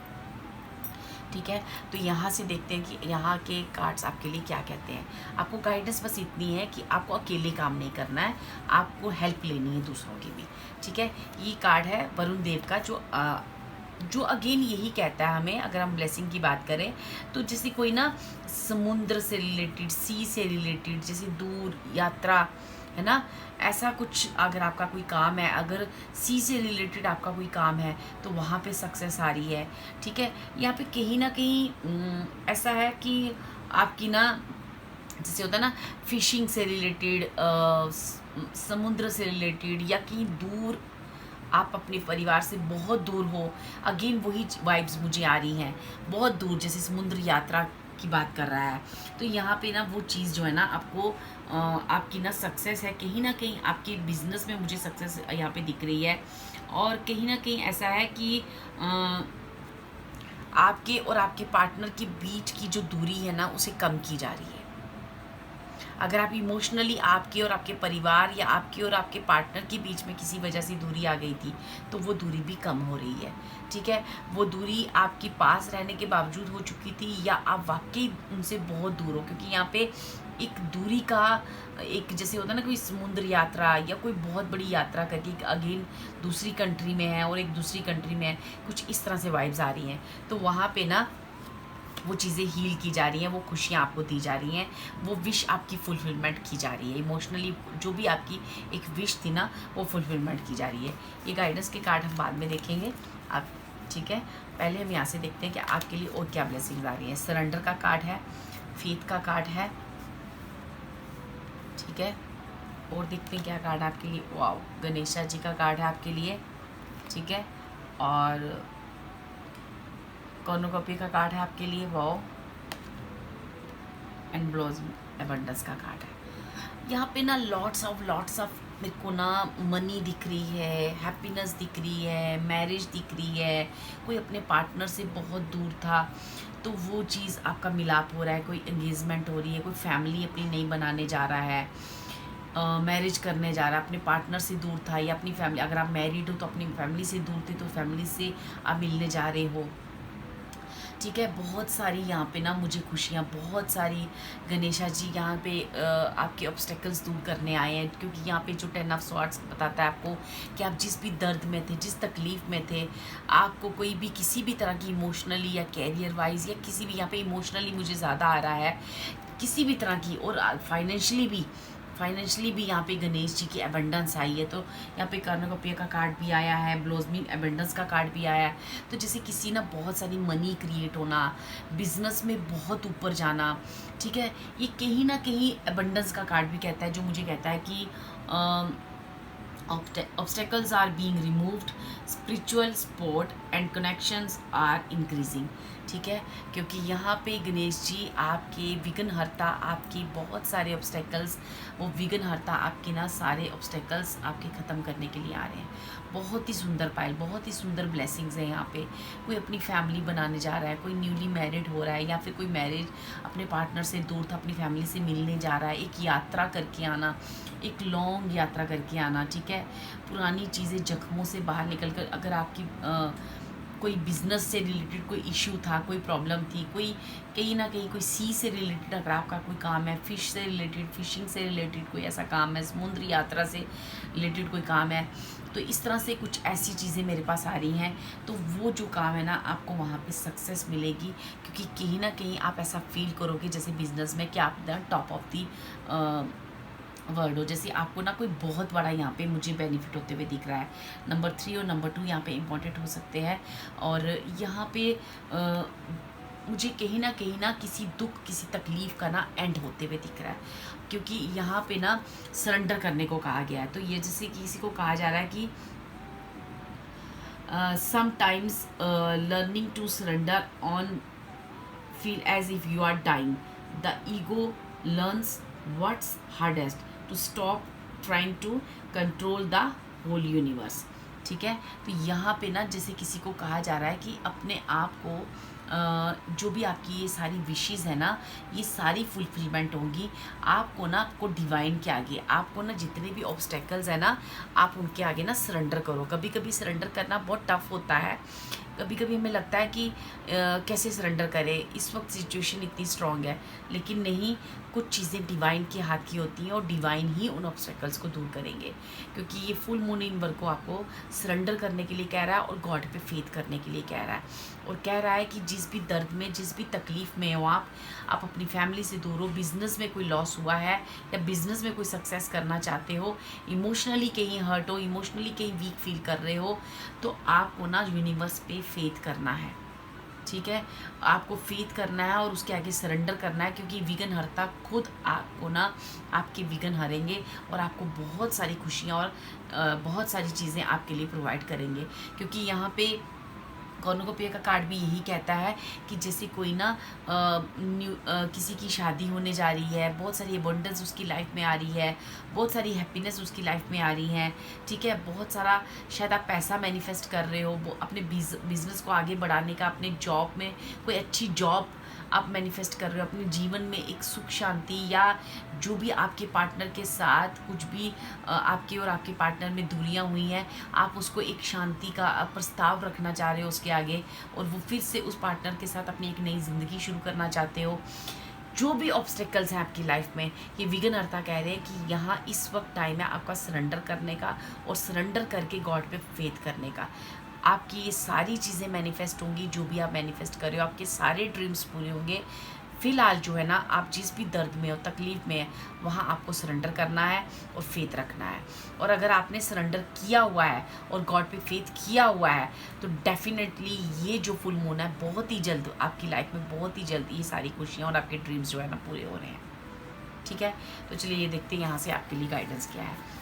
Speaker 1: ठीक है। तो यहाँ से देखते हैं कि यहाँ के कार्ड्स आपके लिए क्या कहते हैं। आपको गाइडेंस बस इतनी है कि आपको अकेले काम नहीं करना है, आपको हेल्प लेनी है दूसरों की भी, ठीक है। ये कार्ड है वरुण देव का, जो अगेन यही कहता है हमें, अगर हम ब्लेसिंग की बात करें तो जैसे कोई ना समुद्र से रिलेटेड, सी से रिलेटेड, जैसे दूर यात्रा है ना, ऐसा कुछ अगर आपका कोई काम है, अगर सी से रिलेटेड आपका कोई काम है तो वहाँ पे सक्सेस आ रही है, ठीक है। यहाँ पे कहीं ना कहीं ऐसा है कि आपकी ना, जैसे होता है ना फिशिंग से रिलेटेड, समुद्र से रिलेटेड, या कहीं दूर आप अपने परिवार से बहुत दूर हो, अगेन वही वाइब्स मुझे आ रही हैं, बहुत दूर, जैसे समुद्र यात्रा की बात कर रहा है। तो यहाँ पे ना वो चीज़ जो है ना आपको आपकी ना सक्सेस है, कहीं ना कहीं आपके बिजनेस में मुझे सक्सेस यहाँ पे दिख रही है। और कहीं ना कहीं ऐसा है कि आपके और आपके पार्टनर के बीच की जो दूरी है ना, उसे कम की जा रही है। अगर आप इमोशनली, आपके और आपके परिवार या आपके और आपके पार्टनर के बीच में किसी वजह से दूरी आ गई थी, तो वो दूरी भी कम हो रही है, ठीक है। वो दूरी आपके पास रहने के बावजूद हो चुकी थी, या आप वाकई उनसे बहुत दूर हो, क्योंकि यहाँ पे एक दूरी का, एक जैसे होता है ना कोई समुद्र यात्रा या कोई बहुत बड़ी यात्रा करके अगेन दूसरी कंट्री में है और एक दूसरी कंट्री में है, कुछ इस तरह से वाइब्स आ रही हैं। तो वहाँ पे ना वो चीज़ें हील की जा रही हैं, वो खुशियाँ आपको दी जा रही हैं, वो विश आपकी फुलफिलमेंट की जा रही है। इमोशनली जो भी आपकी एक विश थी ना, वो फुलफिलमेंट की जा रही है। ये गाइडेंस के कार्ड हम बाद में देखेंगे आप, ठीक है। पहले हम यहाँ से देखते हैं कि आपके लिए और क्या ब्लेसिंग्स आ रही हैं। सरेंडर का कार्ड है, फेथ का कार्ड है, ठीक है। और देखते हैं क्या कार्ड आपके लिए। वाओ, गणेशा जी का कार्ड है आपके लिए, ठीक है। और कॉर्नुकॉपी का कार्ड है आपके लिए, वाओ, एंड ब्लॉसम एबंडेंस का कार्ड है। यहाँ पे ना लॉट्स ऑफ मेरे को ना मनी दिख रही है, हैप्पीनेस दिख रही है, मैरिज दिख रही है। कोई अपने पार्टनर से बहुत दूर था तो वो चीज़ आपका मिलाप हो रहा है, कोई एंगेजमेंट हो रही है, कोई फैमिली अपनी नई बनाने जा रहा है, मैरिज करने जा रहा है, अपने पार्टनर से दूर था, या अपनी फैमिली, अगर आप मैरिड हो तो अपनी फैमिली से दूर थे तो फैमिली से आप मिलने जा रहे हो, ठीक है। बहुत सारी यहाँ पे ना मुझे खुशियाँ, बहुत सारी गणेशा जी यहाँ पे आपके ऑब्स्टेकल्स दूर करने आए हैं, क्योंकि यहाँ पे जो 10 ऑफ स्वॉर्ड्स बताता है आपको कि आप जिस भी दर्द में थे, जिस तकलीफ़ में थे, आपको कोई भी किसी भी तरह की इमोशनली या कैरियर वाइज या किसी भी, यहाँ पे इमोशनली मुझे ज़्यादा आ रहा है, किसी भी तरह की, और फाइनेंशियली भी यहाँ पे गणेश जी की एबंडेंस आई है। तो यहाँ पे कर्णकपिया का कार्ड भी आया है, ब्लोजमिंग एबंडेंस का कार्ड भी आया है। तो जैसे किसी ना बहुत सारी मनी क्रिएट होना, बिजनेस में बहुत ऊपर जाना, ठीक है। ये कहीं ना कहीं एबंडेंस का कार्ड भी कहता है, जो मुझे कहता है कि obstacles are being removed, spiritual support and connections are increasing, ठीक है, क्योंकि यहाँ पे गणेश जी आपके विघ्नहर्ता, आपके बहुत सारे ऑब्स्टेकल्स, वो विघ्नहर्ता आपके ना सारे ऑब्स्टेकल्स आपके ख़त्म करने के लिए आ रहे हैं। बहुत ही सुंदर पायल, बहुत ही सुंदर ब्लेसिंग्स हैं यहाँ पे। कोई अपनी फैमिली बनाने जा रहा है, कोई न्यूली मैरिड हो रहा है, या फिर कोई मैरिज अपने पार्टनर से दूर था, अपनी फैमिली से मिलने जा रहा है, एक यात्रा करके आना, एक लॉन्ग यात्रा करके आना, ठीक है। पुरानी चीज़ें, जख्मों से बाहर निकल कर, अगर आपकी कोई बिज़नेस से रिलेटेड कोई इशू था, कोई प्रॉब्लम थी, कोई कहीं ना कहीं कोई सी से रिलेटेड अगर आपका कोई काम है, फिश से रिलेटेड, फिशिंग से रिलेटेड कोई ऐसा काम है, समुद्री यात्रा से रिलेटेड कोई काम है, तो इस तरह से कुछ ऐसी चीज़ें मेरे पास आ रही हैं। तो वो जो काम है ना, आपको वहाँ पे सक्सेस मिलेगी, क्योंकि कहीं ना कहीं आप ऐसा फील करोगे जैसे बिज़नेस में कि आप the top of the word हो, जैसे आपको ना कोई बहुत बड़ा यहाँ पे मुझे बेनिफिट होते हुए दिख रहा है। नंबर 3 और नंबर 2 यहाँ पे इम्पॉर्टेंट हो सकते हैं। और यहाँ पे मुझे कहीं ना किसी दुख, किसी तकलीफ़ का ना एंड होते हुए दिख रहा है, क्योंकि यहाँ पे ना सरेंडर करने को कहा गया है। तो ये जैसे किसी को कहा जा रहा है कि sometimes learning to surrender on feel as if you are dying. The ego learns what's hardest to stop trying to control the whole universe. ठीक है, तो यहाँ पे ना जैसे किसी को कहा जा रहा है कि अपने आप को जो भी आपकी ये सारी विशेज़ है ना, ये सारी फुलफिलमेंट होंगी। आपको ना, आपको डिवाइन के आगे, आपको ना जितने भी ऑब्स्टेकल्स है ना, आप उनके आगे ना सरेंडर करो। कभी कभी सरेंडर करना बहुत टफ होता है, कभी कभी हमें लगता है कि कैसे सरेंडर करें, इस वक्त सिचुएशन इतनी स्ट्रांग है, लेकिन नहीं, कुछ चीज़ें डिवाइन के हाथ की होती हैं और डिवाइन ही उन ऑब्स्टेकल्स को दूर करेंगे। क्योंकि ये फुल मून इन वर्क को आपको सरेंडर करने के लिए कह रहा है और गॉड पे फेथ करने के लिए कह रहा है, और कह रहा है कि जिस भी दर्द में, जिस भी तकलीफ़ में हो आप अपनी फैमिली से दूर हो, बिज़नेस में कोई लॉस हुआ है या बिज़नेस में कोई सक्सेस करना चाहते हो, इमोशनली कहीं हर्ट हो, इमोशनली कहीं वीक फील कर रहे हो, तो आपको ना यूनिवर्स पे फेथ करना है। ठीक है, आपको फेथ करना है और उसके आगे सरेंडर करना है, क्योंकि विघ्न हरता खुद आपको ना आपके विघ्न हरेंगे और आपको बहुत सारी खुशियाँ और बहुत सारी चीज़ें आपके लिए प्रोवाइड करेंगे। क्योंकि यहाँ पे कॉर्नुकोपिया का कार्ड भी यही कहता है कि जैसे कोई ना किसी की शादी होने जा रही है, बहुत सारी अबंडेंस उसकी लाइफ में आ रही है, बहुत सारी हैप्पीनेस उसकी लाइफ में आ रही है, ठीक है, बहुत सारा शायद आप पैसा मैनिफेस्ट कर रहे हो, वो अपने बिजनेस को आगे बढ़ाने का, अपने जॉब में कोई अच्छी जॉब आप मैनिफेस्ट कर रहे हो, अपने जीवन में एक सुख शांति, या जो भी आपके पार्टनर के साथ कुछ भी आपके और आपके पार्टनर में दूरियां हुई हैं, आप उसको एक शांति का प्रस्ताव रखना चाह रहे हो उसके आगे, और वो फिर से उस पार्टनर के साथ अपनी एक नई ज़िंदगी शुरू करना चाहते हो। जो भी ऑब्स्टेकल्स हैं आपकी लाइफ में, ये विघ्नहर्ता कह रहे हैं कि यहाँ इस वक्त टाइम है आपका सरेंडर करने का, और सरेंडर करके गॉड पे फेथ करने का। आपकी ये सारी चीज़ें मैनिफेस्ट होंगी, जो भी आप मैनिफेस्ट कर रहे हो, आपके सारे ड्रीम्स पूरे होंगे। फ़िलहाल जो है ना, आप जिस भी दर्द में हो, तकलीफ़ में है, वहाँ आपको सरेंडर करना है और फेथ रखना है। और अगर आपने सरेंडर किया हुआ है और गॉड पे फेथ किया हुआ है, तो डेफिनेटली ये जो फुल मून है, बहुत ही जल्द आपकी लाइफ में, बहुत ही जल्द ये सारी खुशियाँ और आपके ड्रीम्स जो है ना पूरे हो रहे हैं। ठीक है, तो चलिए ये देखते हैं यहाँ से आपके लिए गाइडेंस क्या है।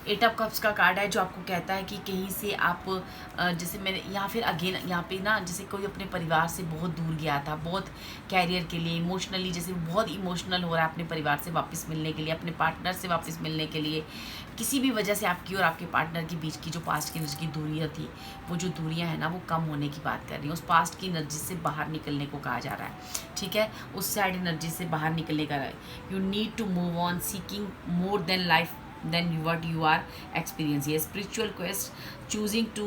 Speaker 1: 8 ऑफ कप्स का कार्ड है, जो आपको कहता है कि कहीं से आप जैसे मैंने यहाँ फिर अगेन यहाँ पे ना, जैसे कोई अपने परिवार से बहुत दूर गया था, बहुत कैरियर के लिए इमोशनली, जैसे बहुत इमोशनल हो रहा है अपने परिवार से वापस मिलने के लिए, अपने पार्टनर से वापस मिलने के लिए, किसी भी वजह से आपकी और आपके पार्टनर के बीच की जो पास्ट की एनर्जी की दूरियाँ थी, वो जो दूरियाँ हैं ना, वो कम होने की बात कर रही हैं। उस पास्ट की एनर्जी से बाहर निकलने को कहा जा रहा है। ठीक है, उस साइड एनर्जी से बाहर निकलने का, you need to move on, seeking more than life than what you are experiencing. A spiritual quest, choosing to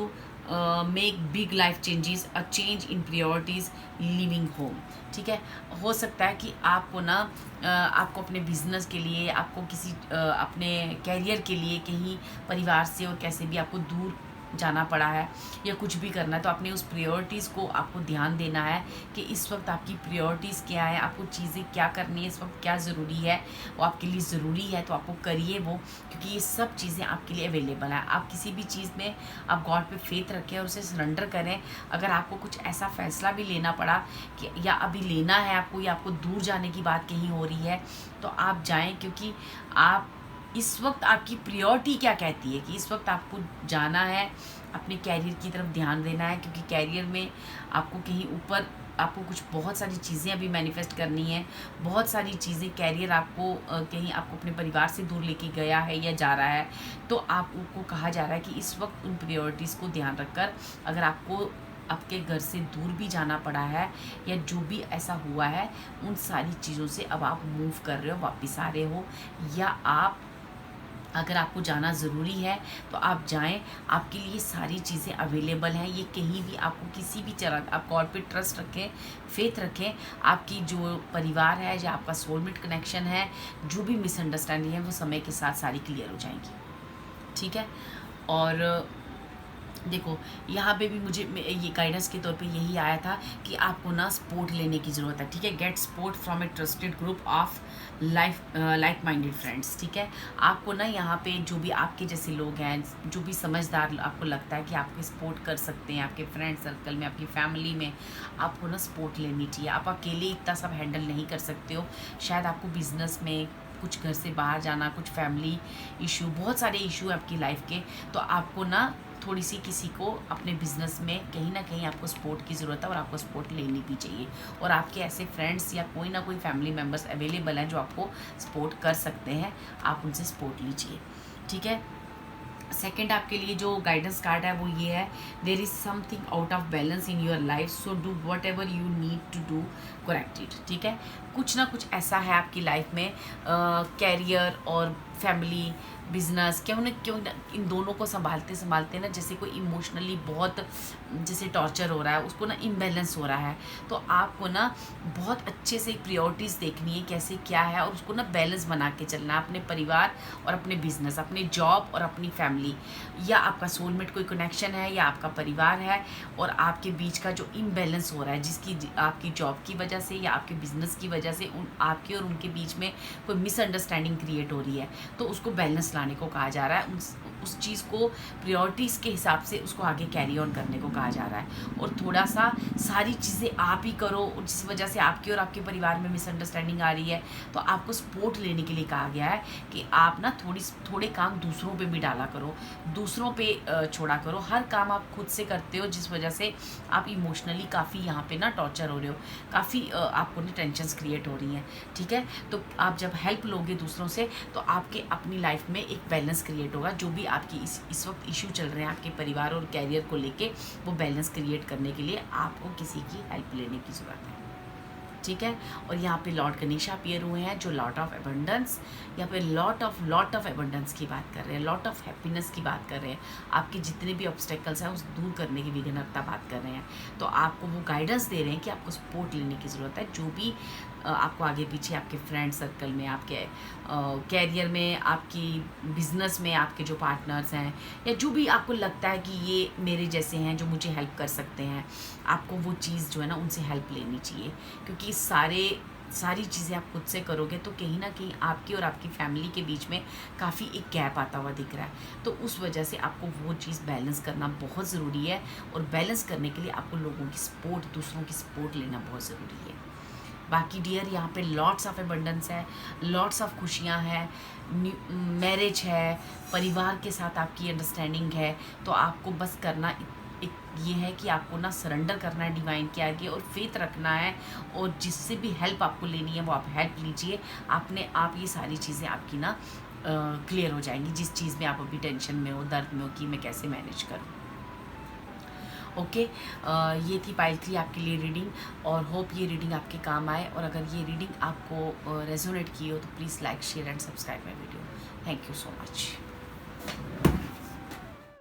Speaker 1: make big life changes, a change in priorities, leaving home. ठीक है, हो सकता है कि आपको ना आपको अपने बिजनेस के लिए, आपको किसी अपने कैरियर के लिए कहीं परिवार से और कैसे भी आपको दूर जाना पड़ा है या कुछ भी करना है, तो अपने उस प्रायोरिटीज़ को आपको ध्यान देना है कि इस वक्त आपकी प्रायोरिटीज़ क्या है, आपको चीज़ें क्या करनी है, इस वक्त क्या ज़रूरी है, वो आपके लिए ज़रूरी है तो आपको करिए वो, क्योंकि ये सब चीज़ें आपके लिए अवेलेबल है। आप किसी भी चीज़ में आप गॉड पे फेथ रखें और उसे सरेंडर करें। अगर आपको कुछ ऐसा फ़ैसला भी लेना पड़ा कि या अभी लेना है आपको, या आपको दूर जाने की बात कहीं हो रही है, तो आप जाएँ, क्योंकि आप इस वक्त आपकी प्रायोरिटी क्या कहती है कि इस वक्त आपको जाना है, अपने कैरियर की तरफ ध्यान देना है, क्योंकि कैरियर में आपको कहीं ऊपर आपको कुछ बहुत सारी चीज़ें अभी मैनिफेस्ट करनी है। बहुत सारी चीज़ें, कैरियर आपको कहीं आपको अपने परिवार से दूर लेके गया है या जा रहा है, तो आपको कहा जा रहा है कि इस वक्त उन प्रायोरिटीज़ को ध्यान रखकर, अगर आपको आपके घर से दूर भी जाना पड़ा है या जो भी ऐसा हुआ है, उन सारी चीज़ों से अब आप मूव कर रहे हो, वापस आ रहे हो, या आप अगर आपको जाना ज़रूरी है तो आप जाएं। आपके लिए सारी चीज़ें अवेलेबल हैं। ये कहीं भी आपको किसी भी तरह, आप गॉड पे ट्रस्ट रखें, फेथ रखें। आपकी जो परिवार है या आपका सोलमेट कनेक्शन है, जो भी मिसअंडरस्टैंडिंग है, वो समय के साथ सारी क्लियर हो जाएंगी। ठीक है। और देखो, यहाँ पे भी मुझे ये गाइडेंस के तौर पे यही आया था कि आपको ना सपोर्ट लेने की ज़रूरत है। ठीक है, get support from A trusted group of like minded friends. ठीक है, आपको ना यहाँ पे जो भी आपके जैसे लोग हैं, जो भी समझदार आपको लगता है कि आपके सपोर्ट कर सकते हैं, आपके फ्रेंड सर्कल में, आपकी फैमिली में, आपको ना सपोर्ट लेनी चाहिए। आप अकेले इतना सब हैंडल नहीं कर सकते हो। शायद आपको बिजनेस में कुछ घर से बाहर जाना, कुछ फैमिली इशू, बहुत सारे इशू है आपकी लाइफ के, तो आपको ना थोड़ी सी किसी को अपने बिजनेस में कहीं ना कहीं आपको सपोर्ट की ज़रूरत है, और आपको सपोर्ट लेनी भी चाहिए। और आपके ऐसे फ्रेंड्स या कोई ना कोई फैमिली मेम्बर्स अवेलेबल हैं जो आपको सपोर्ट कर सकते हैं, आप उनसे सपोर्ट लीजिए। ठीक है। सेकेंड आपके लिए जो गाइडेंस कार्ड है वो ये है, there is something out of balance in your life, so do whatever you need to do correct it. ठीक है, कुछ ना कुछ ऐसा है आपकी लाइफ में, कैरियर और फैमिली, बिजनेस, क्यों ना इन दोनों को संभालते संभालते ना, जैसे कोई इमोशनली बहुत जैसे टॉर्चर हो रहा है, उसको ना इम्बैलेंस हो रहा है, तो आपको ना बहुत अच्छे से प्रायोरिटीज़ देखनी है कैसे क्या है, और उसको ना बैलेंस बना के चलना है। अपने परिवार और अपने बिजनेस, अपने जॉब और अपनी फैमिली, या आपका सोलमेट कोई कनेक्शन है या आपका परिवार है, और आपके बीच का जो इम्बैलेंस हो रहा है, जिसकी आपकी जॉब की वजह से या आपके बिजनेस की वजह से आपके और उनके बीच में कोई मिसअंडरस्टैंडिंग क्रिएट हो रही है, तो उसको बैलेंस लाने को कहा जा रहा है। उस चीज़ को प्रायोरिटीज़ के हिसाब से उसको आगे कैरी ऑन करने को कहा जा रहा है। और थोड़ा सा सारी चीज़ें आप ही करो, जिस वजह से आपके और आपके परिवार में मिसअंडरस्टैंडिंग आ रही है, तो आपको सपोर्ट लेने के लिए कहा गया है कि आप ना थोड़े काम दूसरों पे भी डाला करो, दूसरों पे छोड़ा करो। हर काम आप खुद से करते हो, जिस वजह से आप इमोशनली काफ़ी यहाँ पे ना टॉर्चर हो रहे हो, काफ़ी आपको ना टेंशन्स क्रिएट हो रही हैं। ठीक है, तो आप जब हेल्प लोगे दूसरों से, तो आपके अपनी लाइफ में एक बैलेंस क्रिएट होगा। जो भी आपकी इस वक्त इशू चल रहे हैं आपके परिवार और कैरियर को लेके, वो बैलेंस क्रिएट करने के लिए आपको किसी की हेल्प लेने की ज़रूरत है। ठीक है, और यहाँ पे लॉर्ड गणेश अपीयर हुए हैं, जो लॉट ऑफ एबंडेंस, यहाँ पे लॉट ऑफ एबंडेंस की बात कर रहे हैं, लॉट ऑफ हैप्पीनेस की बात कर रहे हैं। आपके जितने भी ऑब्स्टेकल्स हैं उस दूर करने की विघ्नता बात कर रहे हैं। तो आपको वो गाइडेंस दे रहे हैं कि आपको सपोर्ट लेने की ज़रूरत है। जो भी आपको आगे पीछे आपके फ्रेंड सर्कल में, आपके कैरियर में, आपकी बिजनेस में, आपके जो पार्टनर्स हैं, या जो भी आपको लगता है कि ये मेरे जैसे हैं जो मुझे हेल्प कर सकते हैं, आपको वो चीज़ जो है ना उनसे हेल्प लेनी चाहिए। क्योंकि सारी चीज़ें आप खुद से करोगे तो कहीं ना कहीं आपकी और आपकी फैमिली के बीच में काफ़ी एक गैप आता हुआ दिख रहा है। तो उस वजह से आपको वो चीज़ बैलेंस करना बहुत ज़रूरी है, और बैलेंस करने के लिए आपको लोगों की सपोर्ट, दूसरों की सपोर्ट लेना बहुत ज़रूरी है। बाकी डियर, यहाँ पे लॉट्स ऑफ एबंडेंस है, लॉट्स ऑफ खुशियाँ हैं, मैरिज है, परिवार के साथ आपकी अंडरस्टैंडिंग है। तो आपको बस करना एक ये है कि आपको ना सरेंडर करना है डिवाइन के आगे, और फेथ रखना है, और जिससे भी हेल्प आपको लेनी है वो आप हेल्प लीजिए। आपने आप ये सारी चीज़ें आपकी ना क्लियर हो जाएंगी, जिस चीज़ में आप अभी टेंशन में हो, दर्द में हो कि मैं कैसे मैनेज करूँ। ओके, ये थी पाइल 3 आपके लिए रीडिंग, और होप ये रीडिंग आपके काम आए। और अगर ये रीडिंग आपको रेजोनेट की हो तो please like, share and subscribe my video. Thank you so much.